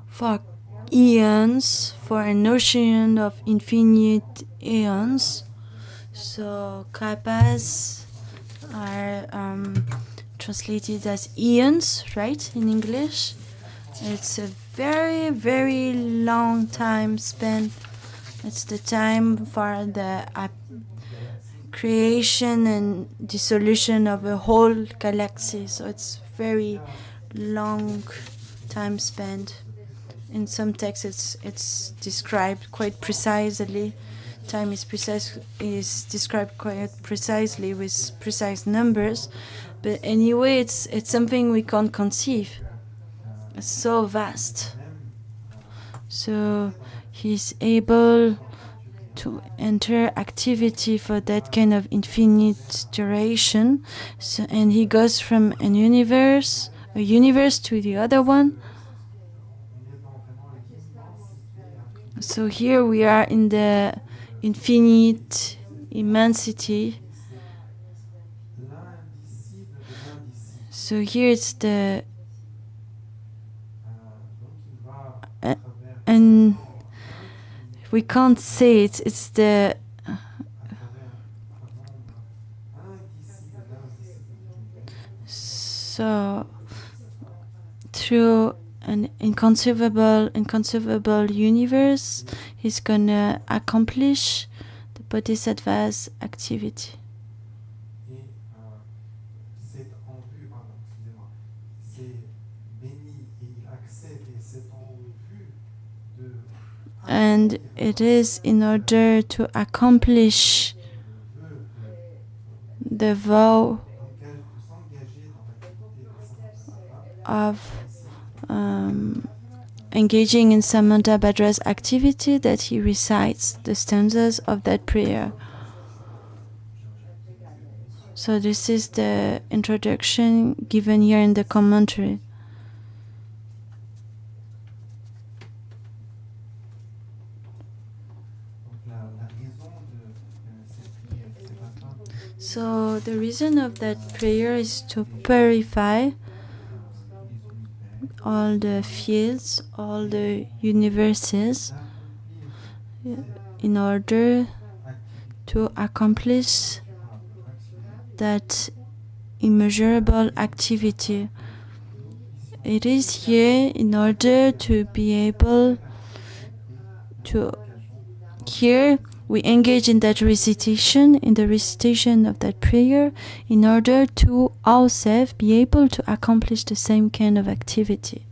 for eons, for an ocean of infinite eons. So kalpas are translated as eons, right, in English. It's a very, very long time span. It's the time for the creation and dissolution of a whole galaxy. So it's very long time spent. In some texts, it's described quite precisely. Time is described quite precisely with precise numbers. But anyway, it's something we can't conceive. It's so vast. So he's able to enter activity for that kind of infinite duration. So, and he goes from a universe to the other one. So here we are in the infinite immensity. So here it's we can't say it. It's the so through an inconceivable universe, he's gonna accomplish the bodhisattva's activity. And it is in order to accomplish the vow of engaging in Samantabhadra's activity that he recites the stanzas of that prayer. So this is the introduction given here in the commentary. So the reason of that prayer is to purify all the fields, all the universes, in order to accomplish that immeasurable activity. It is here in order to be able to here we engage in that recitation, in the recitation of that prayer, in order to ourselves be able to accomplish the same kind of activity.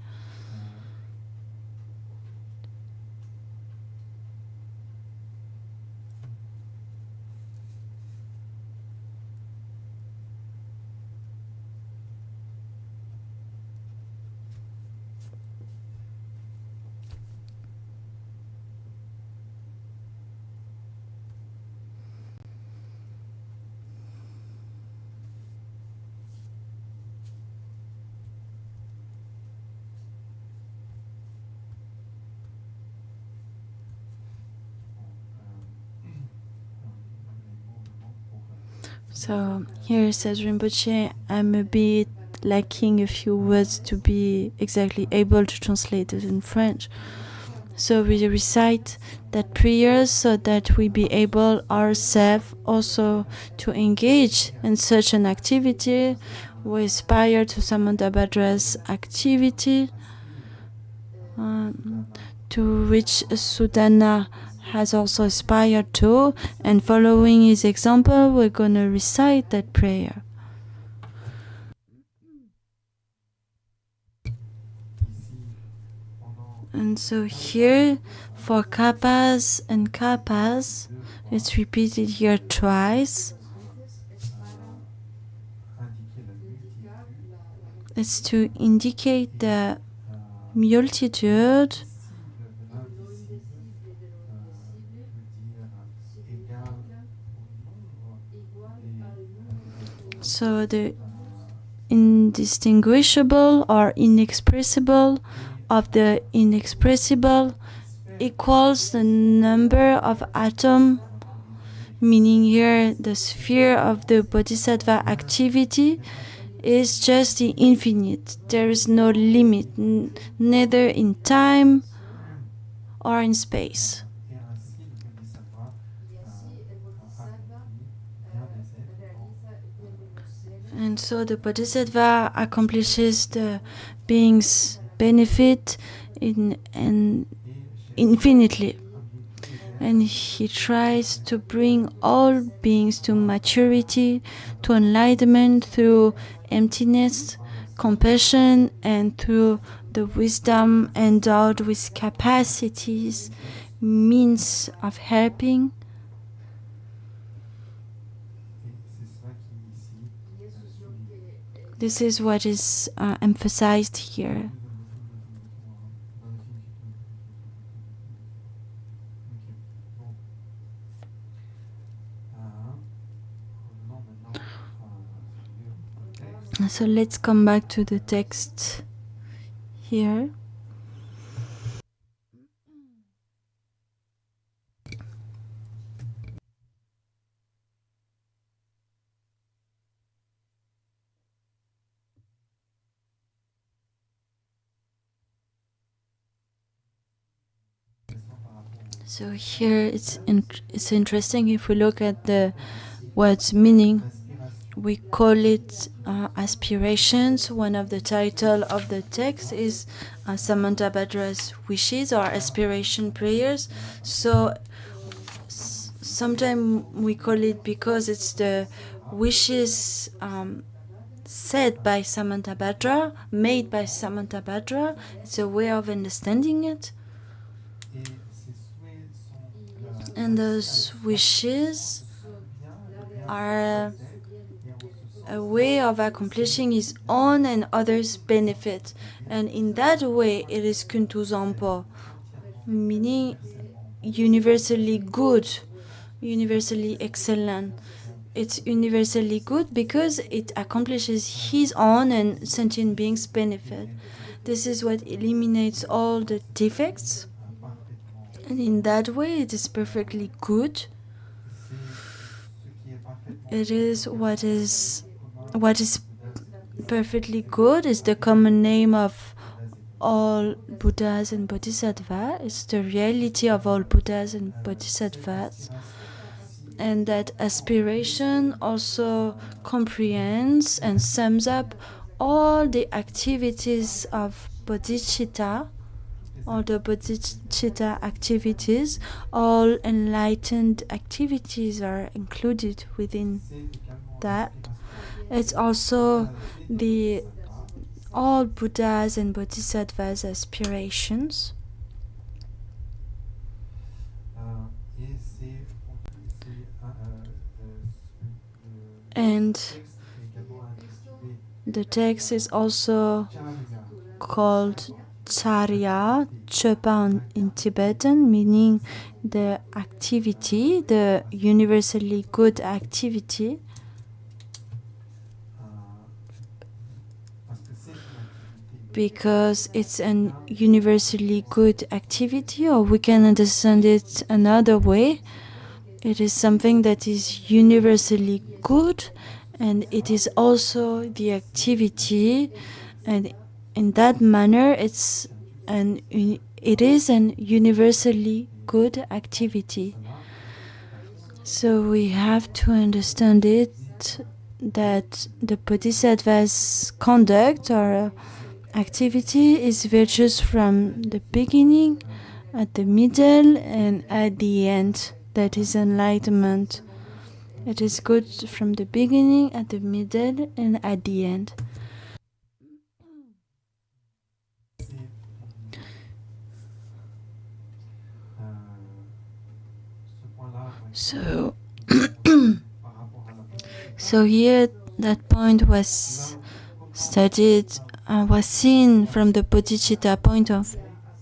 So here says Rinpoche, I'm a bit lacking a few words to be exactly able to translate it in French. So we recite that prayer so that we be able ourselves also to engage in such an activity. We aspire to Samantabhadra's activity, to which Sudana has also aspired to, and following his example, we're going to recite that prayer. And so here, for kappas and kappas, it's repeated here twice. It's to indicate the multitude. So the indistinguishable or inexpressible of the inexpressible equals the number of atoms, meaning here the sphere of the bodhisattva activity is just the infinite. There is no limit, neither in time or in space. And so the bodhisattva accomplishes the being's benefit infinitely. And he tries to bring all beings to maturity, to enlightenment through emptiness, compassion, and through the wisdom endowed with capacities, means of helping. This is what is emphasized here. So let's come back to the text here. So here it's interesting if we look at the word's meaning. We call it aspirations. One of the title of the text is Samantabhadra's wishes or aspiration prayers. So sometimes we call it because it's the wishes said by Samantabhadra, made by Samantabhadra. It's a way of understanding it. And those wishes are a way of accomplishing his own and others' benefit. And in that way, it is kuntu zampo, meaning universally good, universally excellent. It's universally good because it accomplishes his own and sentient beings' benefit. This is what eliminates all the defects. And in that way, it is perfectly good. It is what is perfectly good is the common name of all Buddhas and Bodhisattvas. It's the reality of all Buddhas and Bodhisattvas. And that aspiration also comprehends and sums up all the activities of bodhicitta, all the bodhicitta activities, all enlightened activities are included within that. It's also the all Buddhas and Bodhisattvas aspirations. And the text is also called Charya, Chopa in Tibetan, meaning the activity, the universally good activity. Because it's an universally good activity, or we can understand it another way. It is something that is universally good, and it is also the activity, and in that manner it is an universally good activity. So we have to understand it that the Bodhisattva's conduct or activity is virtuous from the beginning, at the middle, and at the end. That is enlightenment. It is good from the beginning, at the middle, and at the end. So, so here that point was studied, was seen from the bodhicitta point of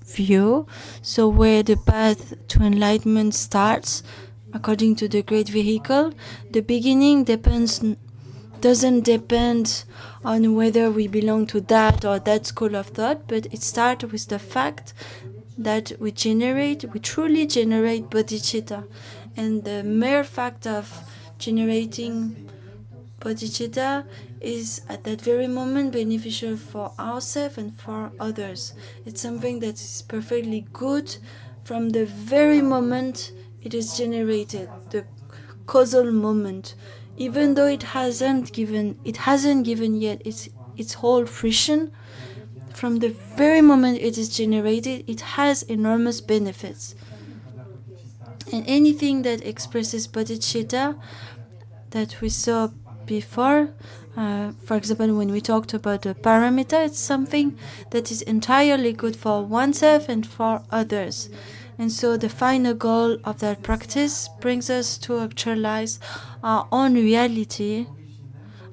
view. So where the path to enlightenment starts, according to the great vehicle, the beginning doesn't depend on whether we belong to that or that school of thought, but it starts with the fact that we truly generate bodhicitta. And the mere fact of generating bodhicitta is at that very moment beneficial for ourselves and for others. It's something that is perfectly good from the very moment it is generated, the causal moment. Even though it hasn't given yet its whole fruition, from the very moment it is generated, it has enormous benefits. And anything that expresses bodhicitta that we saw before, for example, when we talked about the paramita, it's something that is entirely good for oneself and for others. And so the final goal of that practice brings us to actualize our own reality,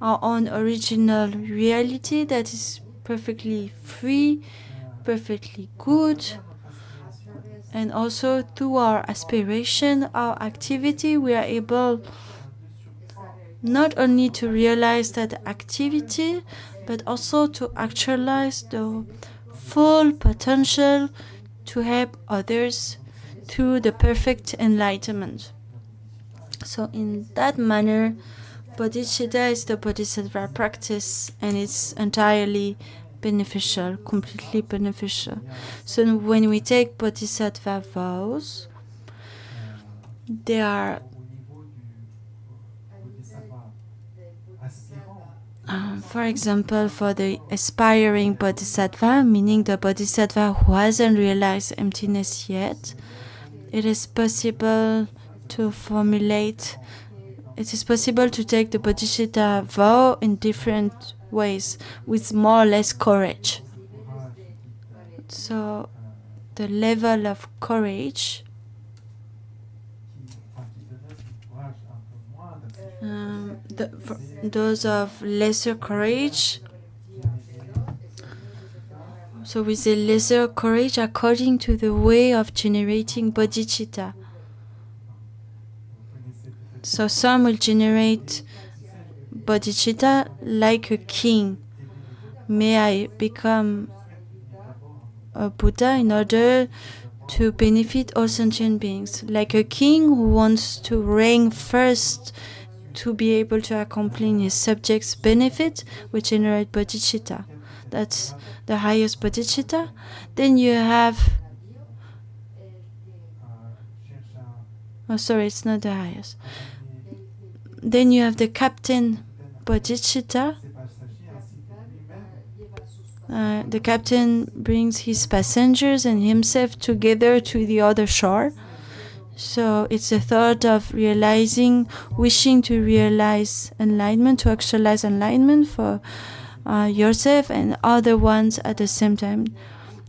our own original reality that is perfectly free, perfectly good. And also through our aspiration, our activity, we are able not only to realize that activity, but also to actualize the full potential to help others through the perfect enlightenment. So in that manner, bodhicitta is the bodhisattva practice, and it's entirely completely beneficial. So when we take bodhisattva vows, They are, for example, for the aspiring bodhisattva, meaning the bodhisattva who hasn't realized emptiness yet, it is possible to formulate, it is possible to take the bodhisattva vow in different ways with more or less courage. So the level of courage those of lesser courage. So with the lesser courage, according to the way of generating bodhicitta. So some will generate bodhicitta like a king. May I become a Buddha in order to benefit all sentient beings. Like a king who wants to reign first to be able to accomplish his subjects' benefit, we generate bodhicitta. That's the highest bodhicitta. Then you have... Oh, sorry, it's not the highest. Then you have the captain bodhicitta. The captain brings his passengers and himself together to the other shore. So it's a thought of realizing, wishing to realize enlightenment, to actualize enlightenment for yourself and other ones at the same time.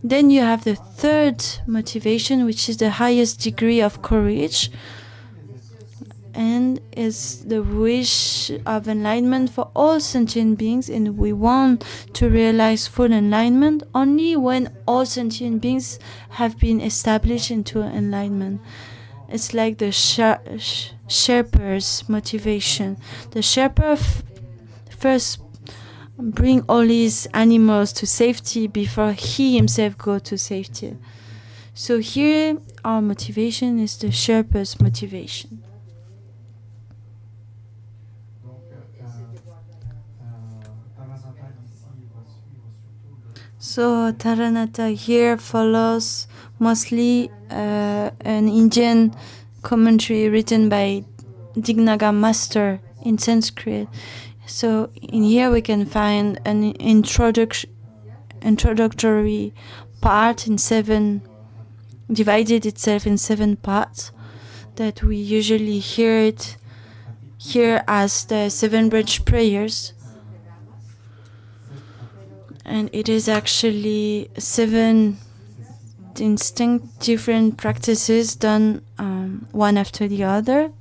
Then you have the third motivation, which is the highest degree of courage, and is the wish of enlightenment for all sentient beings. And we want to realize full enlightenment only when all sentient beings have been established into enlightenment. It's like the Sherpa's motivation. The Sherpa first bring all his animals to safety before he himself go to safety. So here our motivation is the Sherpa's motivation. So Taranata here follows mostly an Indian commentary written by Dignaga Master in Sanskrit. So in here we can find an introductory part in divided itself in 7 parts that we usually hear it here as the 7 bridge prayers. And it is actually 7 distinct different practices done one after the other.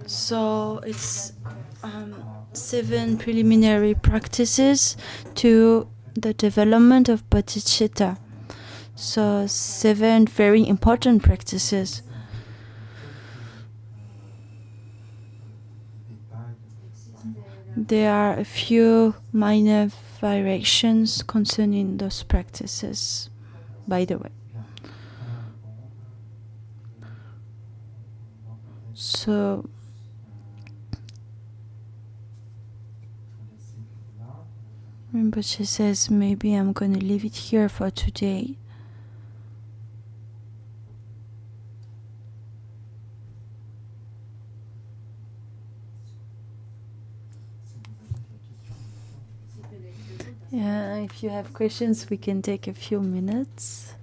So it's 7 preliminary practices to the development of bodhicitta. So 7 very important practices. There are a few minor variations concerning those practices, by the way. So Rinpoche says maybe I'm going to leave it here for today. Yeah, if you have questions, we can take a few minutes.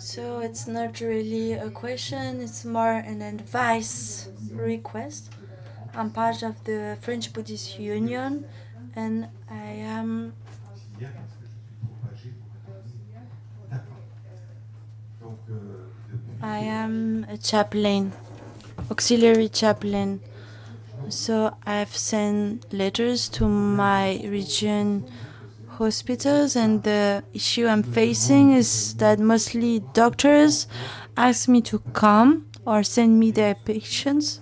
So it's not really a question, it's more an advice request. I'm part of the French Buddhist Union and I am a chaplain, auxiliary chaplain. So I've sent letters to my region hospitals, and the issue I'm facing is that mostly doctors ask me to come or send me their patients.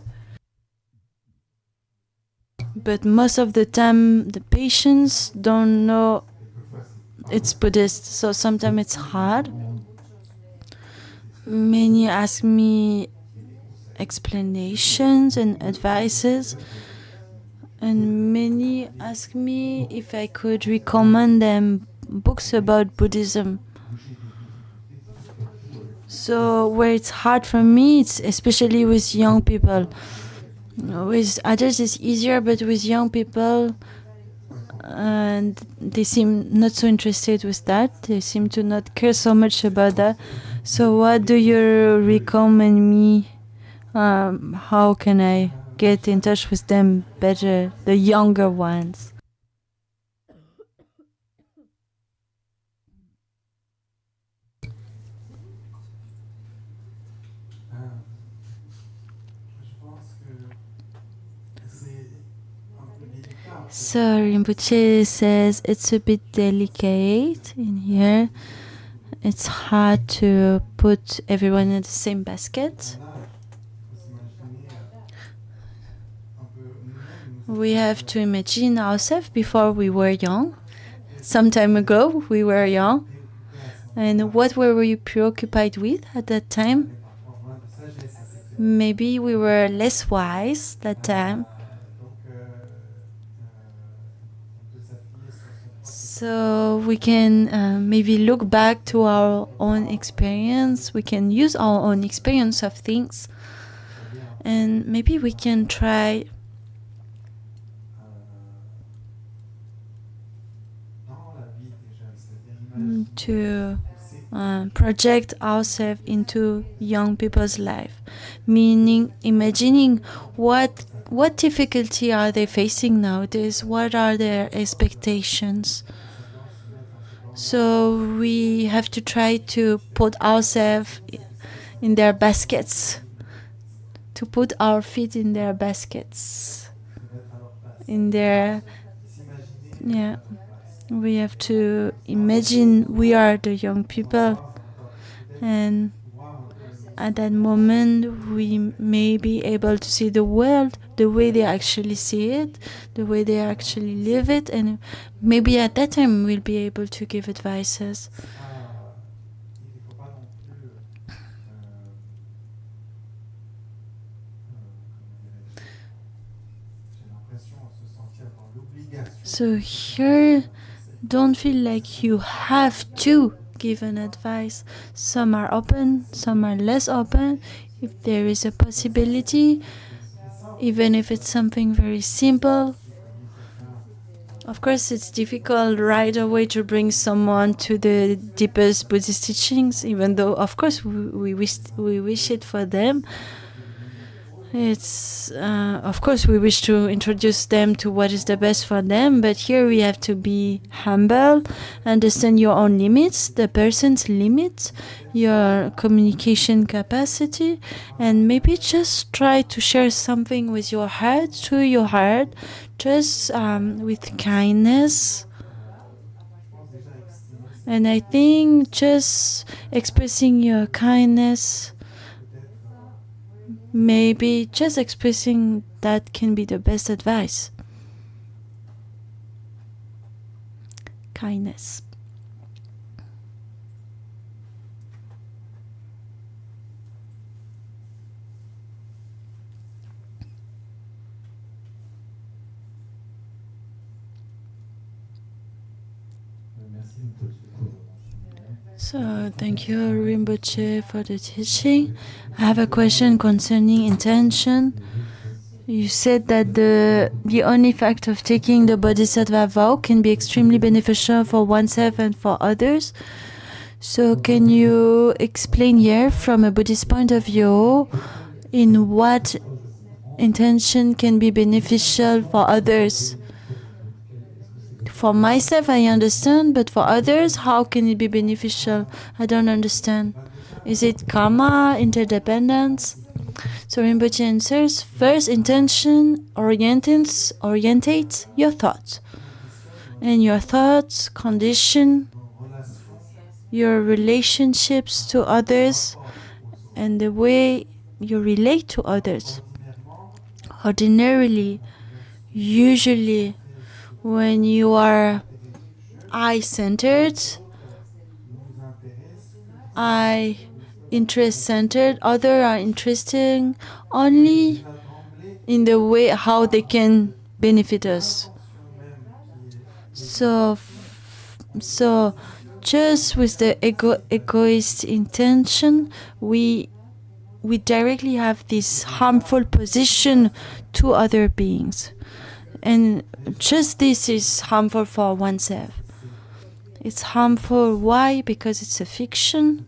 But most of the time, the patients don't know it's Buddhist, so sometimes it's hard. Many ask me explanations and advices, and many ask me if I could recommend them books about Buddhism. So where it's hard for me, it's especially with young people. With others it's easier, but with young people, and they seem not so interested with that. They seem to not care so much about that. So what do you recommend me? How can I get in touch with them better, the younger ones? So Rinpoche says it's a bit delicate in here. It's hard to put everyone in the same basket. We have to imagine ourselves before we were young. Some time ago, we were young. And what were we preoccupied with at that time? Maybe we were less wise that time. So we can maybe look back to our own experience. We can use our own experience of things. And maybe we can try to project ourselves into young people's life, meaning imagining what difficulty are they facing nowadays, what are their expectations. So we have to try to put ourselves in their baskets, to put our feet in their baskets, in their, yeah. We have to imagine we are the young people, and at that moment we may be able to see the world the way they actually see it, the way they actually live it, and maybe at that time we'll be able to give advices. So here, don't feel like you have to give an advice. Some are open, some are less open. If there is a possibility, even if it's something very simple. Of course, it's difficult right away to bring someone to the deepest Buddhist teachings, even though, of course, we wish it for them. It's of course we wish to introduce them to what is the best for them, but here we have to be humble, understand your own limits, the person's limits, your communication capacity, and maybe just try to share something with your heart, through your heart, just with kindness. And I think just expressing your kindness, maybe just expressing that can be the best advice. Kindness. So thank you, Rinpoche, for the teaching. I have a question concerning intention. You said that the only fact of taking the bodhisattva vow can be extremely beneficial for oneself and for others. So can you explain here, from a Buddhist point of view, in what intention can be beneficial for others? For myself, I understand, but for others, how can it be beneficial? I don't understand. Is it karma, interdependence? So Rinpoche answers, first, intention orientates your thoughts. and your thoughts condition your relationships to others and the way you relate to others. Ordinarily, usually, when you are I-centered, I interest-centered, others are interesting only in the way how they can benefit us. So just with the egoist intention, we directly have this harmful position to other beings. And just this is harmful for oneself. It's harmful. Why? Because it's a fiction.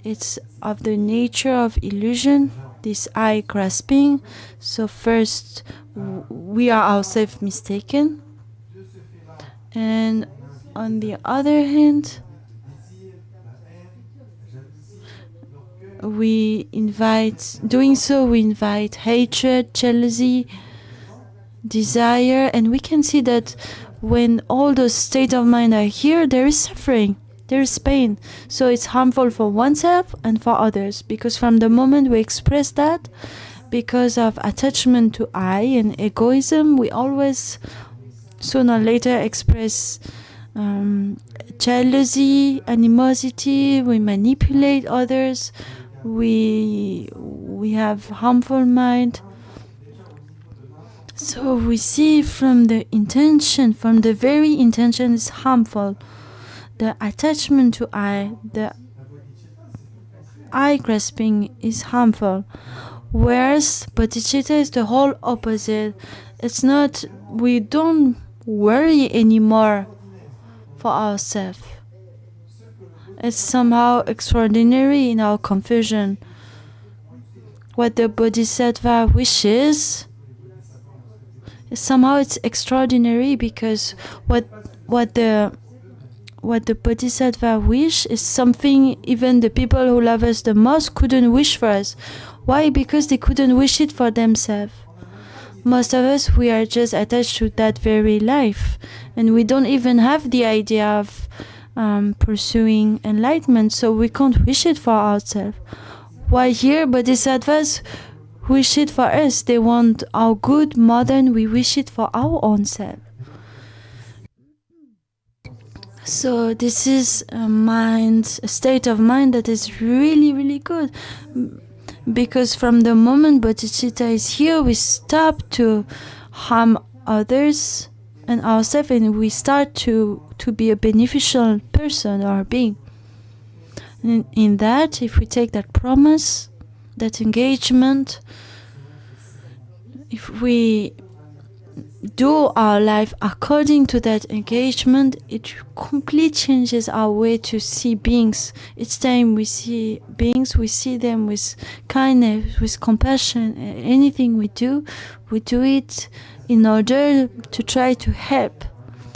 It's of the nature of illusion, this I grasping. So first, we are ourselves mistaken. And on the other hand, we invite hatred, jealousy, desire, and we can see that when all those states of mind are here, there is suffering, there is pain. So it's harmful for oneself and for others, because from the moment we express that, because of attachment to I and egoism, we always sooner or later express jealousy, animosity, we manipulate others, we have harmful mind. So we see from the intention, from the very intention is harmful. The attachment to I, the I grasping is harmful. Whereas bodhicitta is the whole opposite. It's not, we don't worry anymore for ourselves. It's somehow extraordinary in our confusion. What the bodhisattva wishes, somehow it's extraordinary, because what the bodhisattva wish is something even the people who love us the most couldn't wish for us. Why? Because they couldn't wish it for themselves. Most of us, we are just attached to that very life, and we don't even have the idea of pursuing enlightenment, so we can't wish it for ourselves. While here, bodhisattvas wish it for us. They want our good, modern, we wish it for our own self. So this is a state of mind that is really, really good. Because from the moment bodhicitta is here, we stop to harm others and ourselves, and we start to be a beneficial person or being. In that, if we take that promise, that engagement, if we do our life according to that engagement, it completely changes our way to see beings. Each time we see beings, we see them with kindness, with compassion. Anything we do it in order to try to help.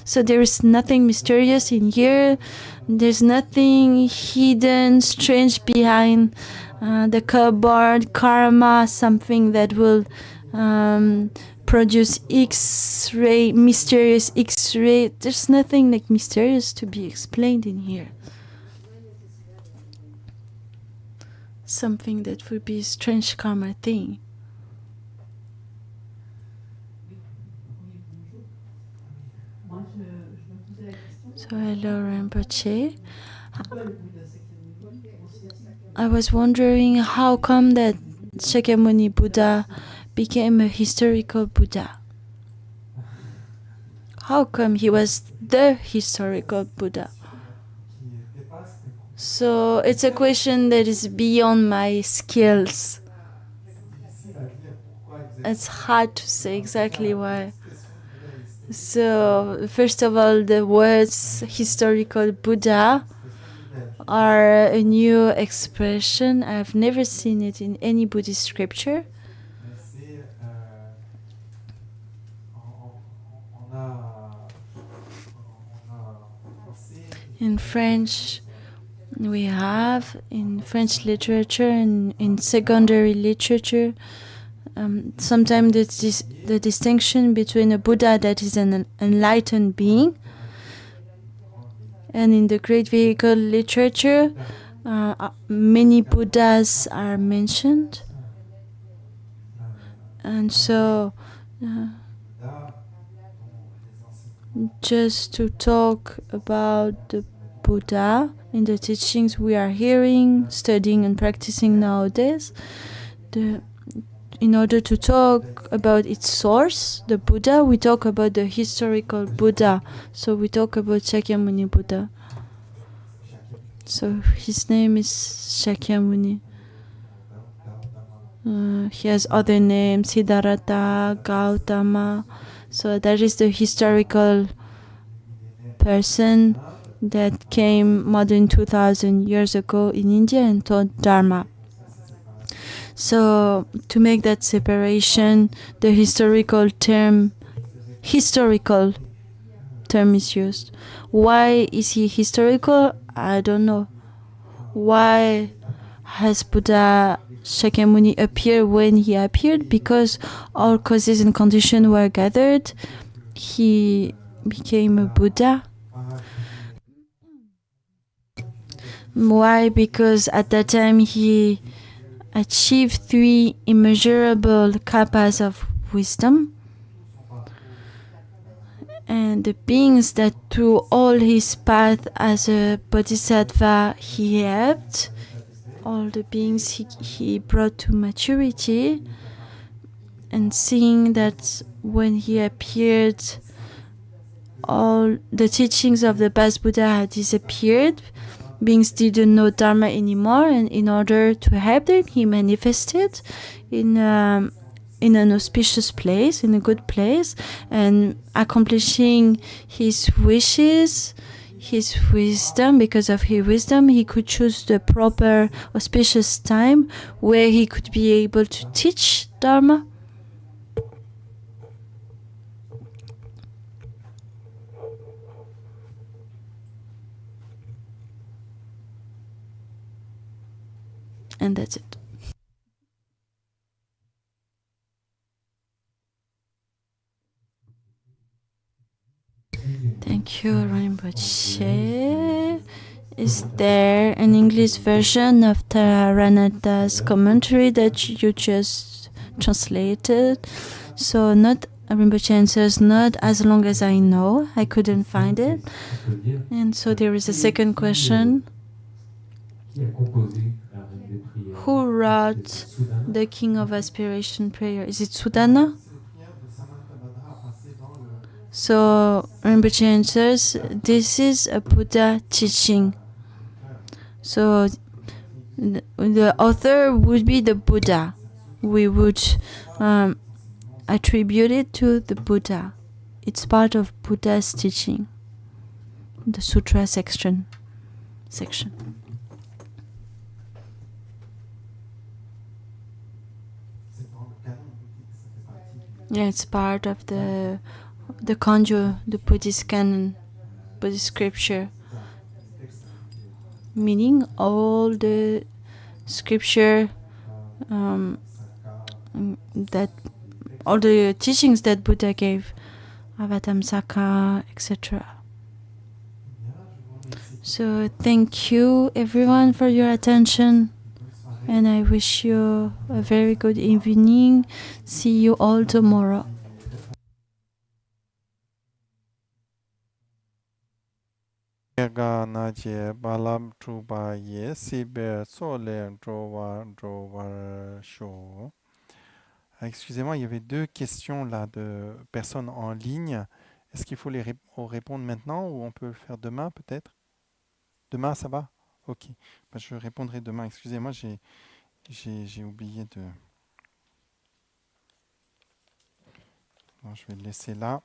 So there is nothing mysterious in here. There's nothing hidden, strange behind the cupboard, karma, something that will produce X-ray, mysterious X-ray. There's nothing like mysterious to be explained in here. Something that would be a strange karma thing. So hello Rinpoche. I was wondering how come that Shakyamuni Buddha became a historical Buddha. How come he was the historical Buddha? So it's a question that is beyond my skills. It's hard to say exactly why. So first of all, the words historical Buddha are a new expression. I've never seen it in any Buddhist scripture. In French, we have in French literature and in secondary literature, sometimes the distinction between a Buddha that is an enlightened being, and in the great vehicle literature, many Buddhas are mentioned. And so, just to talk about the Buddha in the teachings we are hearing, studying and practicing nowadays, in order to talk about its source, the Buddha, we talk about the historical Buddha. So we talk about Shakyamuni Buddha. So his name is Shakyamuni. He has other names, Siddhartha, Gautama. So that is the historical person that came more than 2,000 years ago in India and taught Dharma. So to make that separation, the historical term is used. Why is he historical? I don't know. Why has Buddha Shakyamuni appeared when he appeared? Because all causes and conditions were gathered. He became a Buddha. Why? Because at that time he achieved 3 immeasurable kapas of wisdom. And the beings that through all his path as a bodhisattva he helped, all the beings he brought to maturity, and seeing that when he appeared, all the teachings of the past Buddha had disappeared. Beings didn't know Dharma anymore, and in order to help them, he manifested in an auspicious place, in a good place, and accomplishing his wishes, his wisdom. Because of his wisdom, he could choose the proper auspicious time where he could be able to teach Dharma. And that's it. Thank you, Rinpoche. Is there an English version of Taranata's commentary that you just translated? So not Rinpoche answers, not as long as I know. I couldn't find it. And so there is a second question. Who wrote the King of Aspiration prayer? Is it Sudana? So Rinpoche answers, this is a Buddha teaching. So the author would be the Buddha. We would attribute it to the Buddha. It's part of Buddha's teaching. The Sutra section. Yeah, it's part of the Kanjo, the Buddhist canon, Buddhist scripture. Meaning all the scripture that all the teachings that Buddha gave, Avatamsaka, etc. So thank you everyone for your attention, and I wish you a very good evening. See you all tomorrow. Excusez-moi, il y avait 2 questions là de personnes en ligne. Est-ce qu'il faut les répondre maintenant ou on peut le faire demain peut-être? Demain, ça va? Ok. Bah, je répondrai demain. Excusez-moi, j'ai oublié de... Bon, je vais le laisser là.